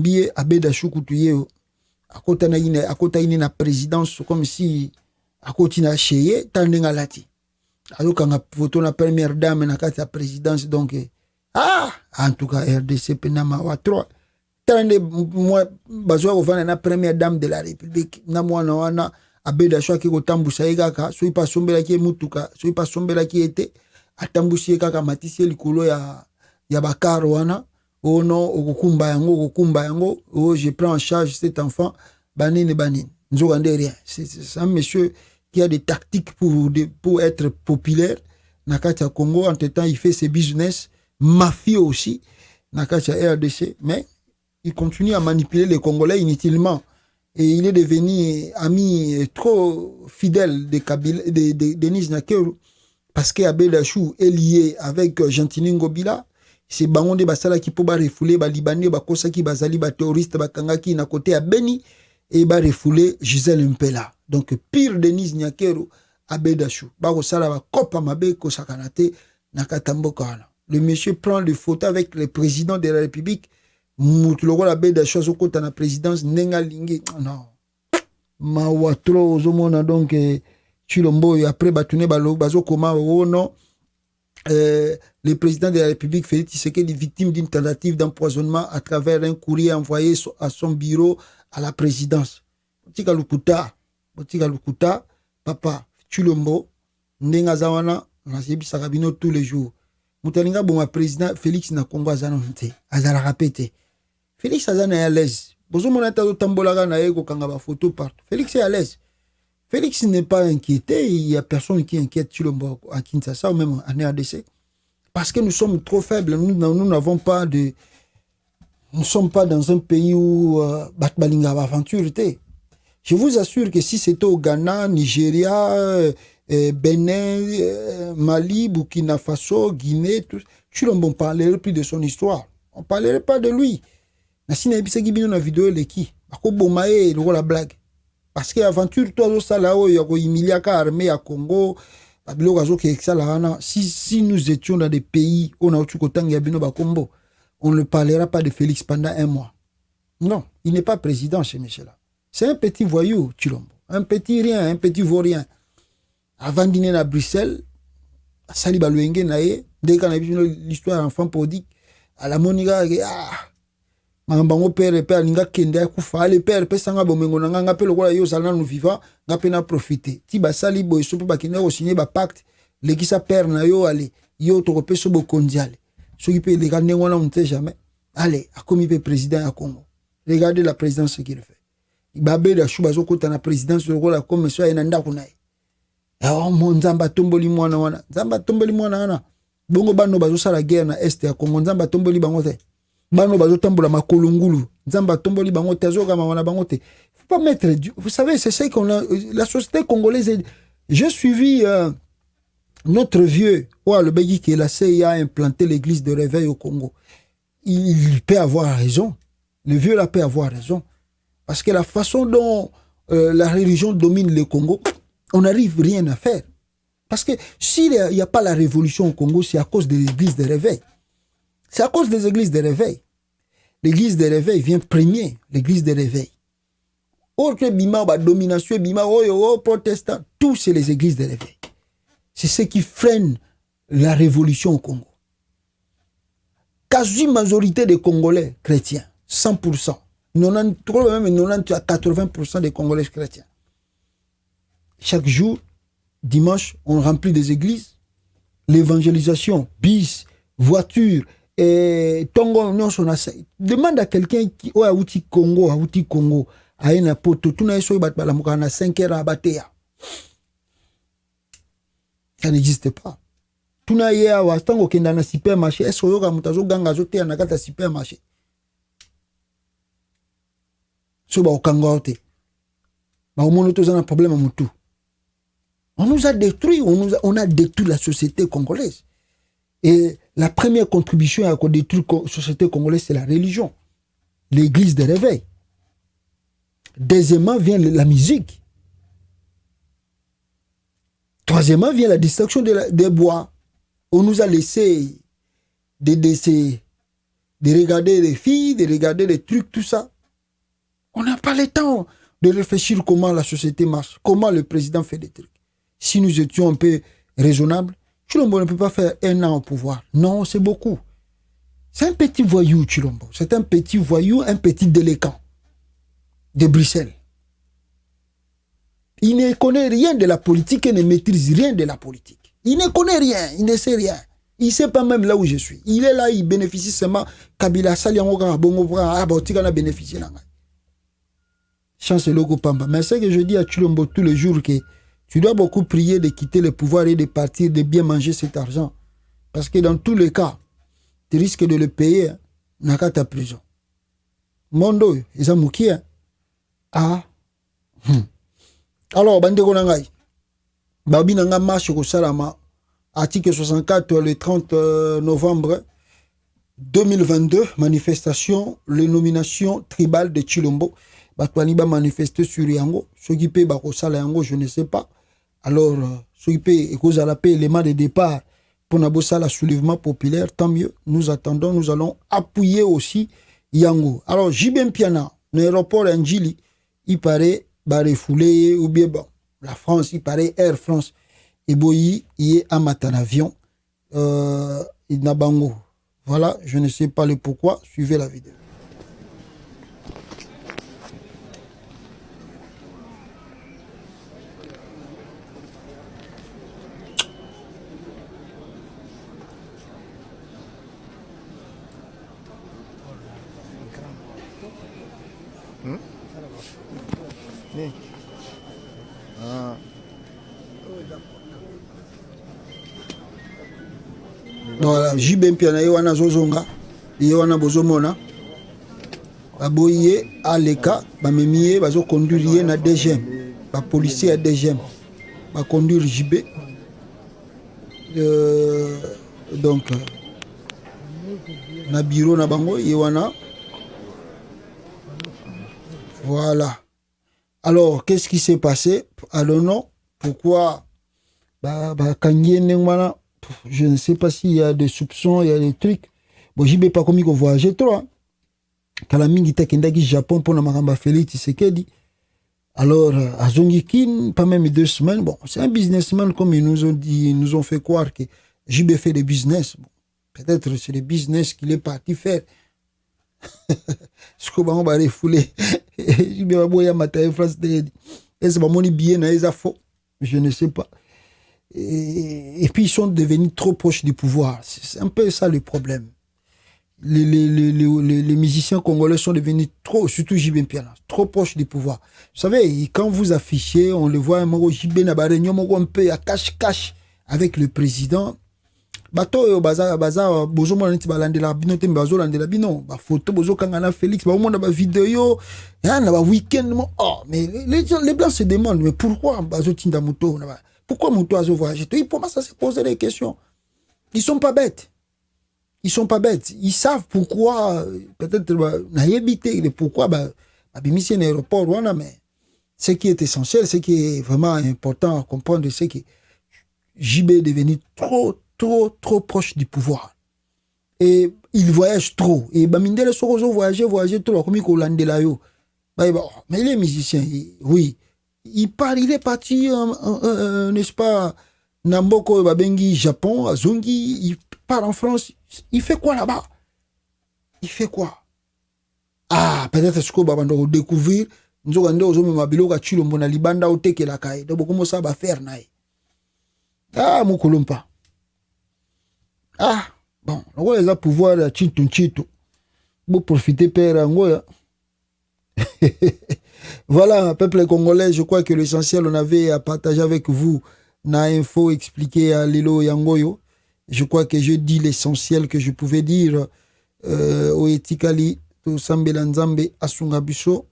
A: qui Abeda Choukoutouye à côté de la présidence, comme si à côté de la cheye, tandinga lati. Alors, quand on a photo la première dame dans la présidence, donc, en tout cas, RDC, Penama, wa 3. Tandé, moi, bazoa ovana na première dame de la République, na moi, na Abeda Chouaki kotambusa egaka, soy pas sombela ki mutuka, soy pas sombela ki ete, atambusi egaka matisi likolo ya bakaro wana. Oh non, okumba yango, oh je prends en charge cet enfant, banine. Nous rien. C'est un monsieur qui a des tactiques pour être populaire. Nakacha Congo, entre temps, il fait ses business, mafieux aussi, Nakacha RDC, mais il continue à manipuler les Congolais inutilement. Et il est devenu ami trop fidèle de Denis Nakeru, parce qu'Abeda Chou est lié avec Gentini Ngobila. C'est bango de basala qui peut ba refouler ba libanais ba kosa ki bazali ba terroriste ba kangaki na côté à Beni et ba refouler Gisèle Mpela. Donc pire Denis Nyakero Abeda Chou. Ba kosala ba kopa mabe ko sakanate na katamboka wana. Le monsieur prend des photos avec le président de la République. Mutuloko la Abeda Chou sokota na présidence nenga lingi. Non. Ma watro ozomona donc Chilombo et après batune ba lo bazo koma oh non. Le président de la République Félix Tshisekedi est victime d'une tentative d'empoisonnement à travers un courrier envoyé à son bureau à la présidence. Botika Lukuta, Papa Chilombo, ndenga zawana nasebisaka bino tous les jours mutalinga bon président Félix na Congo azana nte azala répété Félix azana à l'aise bozo mona ta tambolaka na yeko kanga ba photo partout Félix est à l'aise Félix n'est pas inquiété il y a personne qui inquiète Chilombo à Kinshasa ou même en RDC parce que nous sommes trop faibles nous n'avons pas de nous sommes pas dans un pays où batbalinga aventure je vous assure que si c'était au Ghana Nigeria Bénin, Mali, Burkina Faso, Guinée, tout. On parlerait plus de son histoire. On ne parlerait pas de lui. Mais si on a une vidéo, la blague. Parce que l'aventure, toi, il y a une armée à Congo, si nous étions dans des pays où on ne parlera pas de Félix pendant un mois. Non, il n'est pas président chez Michel. C'est un petit voyou, Chilombo. Un petit rien, un petit vaurien. Avant de dîner à Bruxelles, à Sali Balouenge, dès qu'on a vu l'histoire enfant prodigue, à la Monica, Mambango père, Ninga Kenda, Koufa, le père, Pessanga Bomengo, Nanga, Pelo, Yo, Salana, nous vivons, Gapena profiter. Tiba Sali Boy, Sopo Bakina, au signé, pacte, les qui sa père, na yo, allez, yo, Torope, Sobo Kondial. Ceux qui paient les gars, on ne sait jamais. Allez, à comme il peut président à Congo. Regardez la présidence, ce qu'il fait. Babé, la Choubazo, quand on a présidence, le rôle, la commission, et Nanda Kunaï. Ah Nzamba tomboli mwana wana Nzamba tomboli mwana wana bongo bano bazo sala guerre na est ya Congo Nzamba tomboli bango te bano bazo tambola makolongulu Nzamba tomboli bango te azoka wana bango te faut pas mettre vous savez c'est ça qu'on a la société congolaise j'ai suivi notre vieux le Belgique qui la CIA a implanté l'église de réveil au Congo il peut avoir raison le vieux là peut avoir raison parce que la façon dont la religion domine le Congo on n'arrive rien à faire. Parce que s'il n'y a pas la révolution au Congo, c'est à cause des églises de réveil. C'est à cause des églises de réveil. L'église de réveil vient premier, l'église de réveil. Autre bima, domination, bima, protestant, tout c'est les églises de réveil. C'est ce qui freine la révolution au Congo. Quasi majorité des Congolais chrétiens, 100%, 90, même 90 à 80% des Congolais chrétiens. Chaque jour, dimanche, on remplit des églises, l'évangélisation, bis, voiture, et tongo, non, son assez. Demande à quelqu'un qui a outil Congo, a une poto, tout n'a pas de balamouka, na 5 heures à Batea. Ça n'existe pas. Tout n'a pas de tango qui est dans un supermarché, est-ce que yoga mutazo ganga zote à nakata supermarché? So ba okangote. Ba omono to zana problème à mutu. On nous a détruit, on a détruit la société congolaise. Et la première contribution à détruire la société congolaise, c'est la religion. L'église de réveil. Deuxièmement vient la musique. Troisièmement vient la destruction des bois. On nous a laissé de regarder les filles, de regarder les trucs, tout ça. On n'a pas le temps de réfléchir comment la société marche, comment le président fait des trucs. Si nous étions un peu raisonnables, Chilombo ne peut pas faire 1 an au pouvoir. Non, c'est beaucoup. C'est un petit voyou, Chilombo. C'est un petit voyou, un petit délinquant de Bruxelles. Il ne connaît rien de la politique et ne maîtrise rien de la politique. Il ne connaît rien, il ne sait rien. Il ne sait pas même là où je suis. Il est là, il bénéficie seulement. Kabila Saliangoga, Bongo, Abotika bénéficié là. Chance logo Pamba. Mais c'est que je dis à Chilombo tous les jours que tu dois beaucoup prier de quitter le pouvoir et de partir, de bien manger cet argent. Parce que dans tous les cas, tu risques de le payer dans ta prison. Mondo, ils ont mouqué. Ah. Alors, Bandeko Nangai. Babi Nanga marche au Salama. Article 64, le 30 novembre 2022. Manifestation, les nominations tribales de Chilombo. Batwani va manifester sur Yango. Ceux qui paient Bakosala Yango, je ne sais pas. Alors, ceux qui paient l'élément de départ pour Nabosala soulèvement populaire, tant mieux. Nous attendons, nous allons appuyer aussi Yango. Alors, Jibem Piana, l'aéroport Njili, il paraît, refoulé, ou bien bon, la France, il paraît Air France. Et Boyi, il est à matin avion. Nabango. Voilà, je ne sais pas le pourquoi. Suivez la vidéo. Voilà, JB Piana Yoana Zozonga, Yoana Bozomona, Baboye, Aleka, Bamemie, Bazo conduire na DGM, ba policier à DGM, ba conduire JB. Donc, na bureau na bango, Yoana. Voilà. Alors, qu'est-ce qui s'est passé? Alors non, pourquoi je ne sais pas s'il y a des soupçons, il y a des trucs. Bon, j'y vais pas comme il faut voyager trop. Kalamingi Takendagi Japon pour Namaramba Félix Tshisekedi. Alors, à Zongikin, pas même 2 semaines. Bon, c'est un businessman comme ils nous ont dit, ils nous ont fait croire que JB fait des business. Bon, peut-être c'est des business qu'il est parti faire. Ce qu'on va refouler. JB va boire matin France de. Est-ce que mon billet n'a faux? Je ne sais pas. Et puis ils sont devenus trop proches du pouvoir. C'est un peu ça le problème. Les musiciens congolais sont devenus trop, surtout JB Piana, trop proches du pouvoir. Vous savez, quand vous affichez, on le voit, JB na ba réunion un peu à cache-cache avec le président. Bato baza bozo mona nti balandela bino te bazo landela bino ba photo bozo kangana Félix ba mona ba vidéo ya na ba week-end. Oh, mais les blancs se demandent mais pourquoi bazo tinda moto na ba. Pourquoi mon toit a voyagé? Il commence à se poser des questions. Ils sont pas bêtes. Ils sont pas bêtes. Ils savent pourquoi, peut-être, pourquoi, mission aéroport, mais ce qui est essentiel, ce qui est vraiment important à comprendre, c'est que JB est devenu trop proche du pouvoir. Et il voyage trop. Et Bamindele Sorozo voyager trop, comme il Landela yo. Mais il est musicien, oui. Il est parti, n'est-ce pas, Namboko Babengi, Japon, à Zongi, il part en France. Il fait quoi là-bas? Il fait quoi? Ah, peut-être ce qu'on va découvrir, nous allons nous libanda au teke la caille. Donc, comment ça va faire, naï? Ah, mon colompa. Ah, bon, on va les pouvoir à Chito. Vous profitez, père Angoya. Voilà, peuple congolais, je crois que l'essentiel, on avait à partager avec vous. Na info expliqué à Lilo Yangoyo. Je crois que je dis l'essentiel que je pouvais dire. Au etikali, to sambela nzambe asunga biso.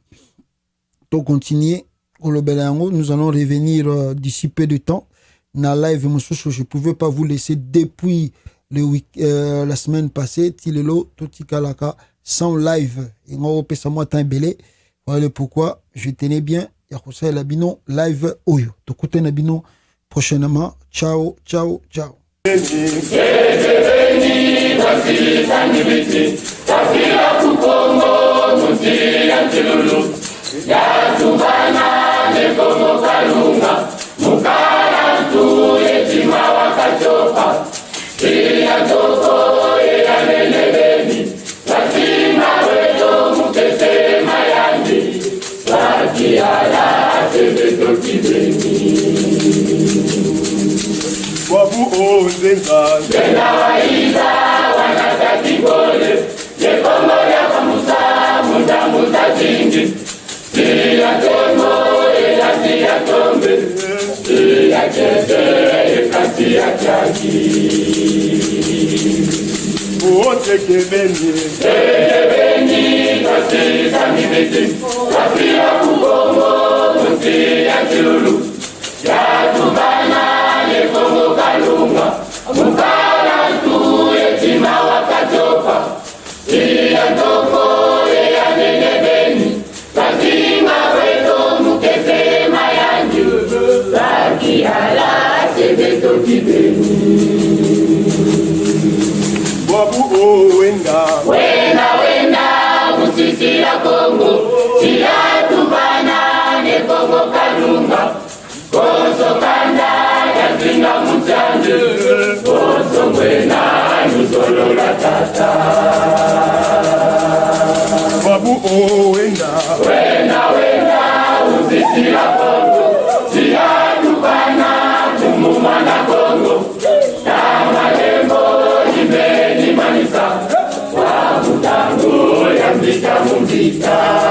A: To continuer. Nous allons revenir d'ici peu de temps. Na live, je ne pouvais pas vous laisser depuis la semaine passée. Tilelo, Totikalaka, sans live. Et on va ça moi temps belé. Voilà pourquoi je tenais bien. Yakusa Labino live Oyo. Tokute Nabino prochainement. Ciao, ciao, ciao.
H: Wabu onzenga Zena waiza wanatatikole Yekongo ya kamusa muda zingi Siya tomo elasi ya tombe Siya kese ekasi ya chaki Otekebeni kasi samibeti Kasi ya kukongo musi ya chulu Ya tubana Kongo Kalunga, Mukala tu etima wakachopa, iya toko ya nenebeni, lazima weto mukese mayanju, laki hala sebeto kibeni. Wabu wenda, musisi ya Kongo, siya tubana ne Kongo Kalunga, koso kanda. Zinga mutande, oso mwena, nusolo la tata. Wabu wenda, uzisi la Kongo, siya tubana, kumumana Kongo, kama lembo, imeni manisa, wabu tango, yambika mumbika.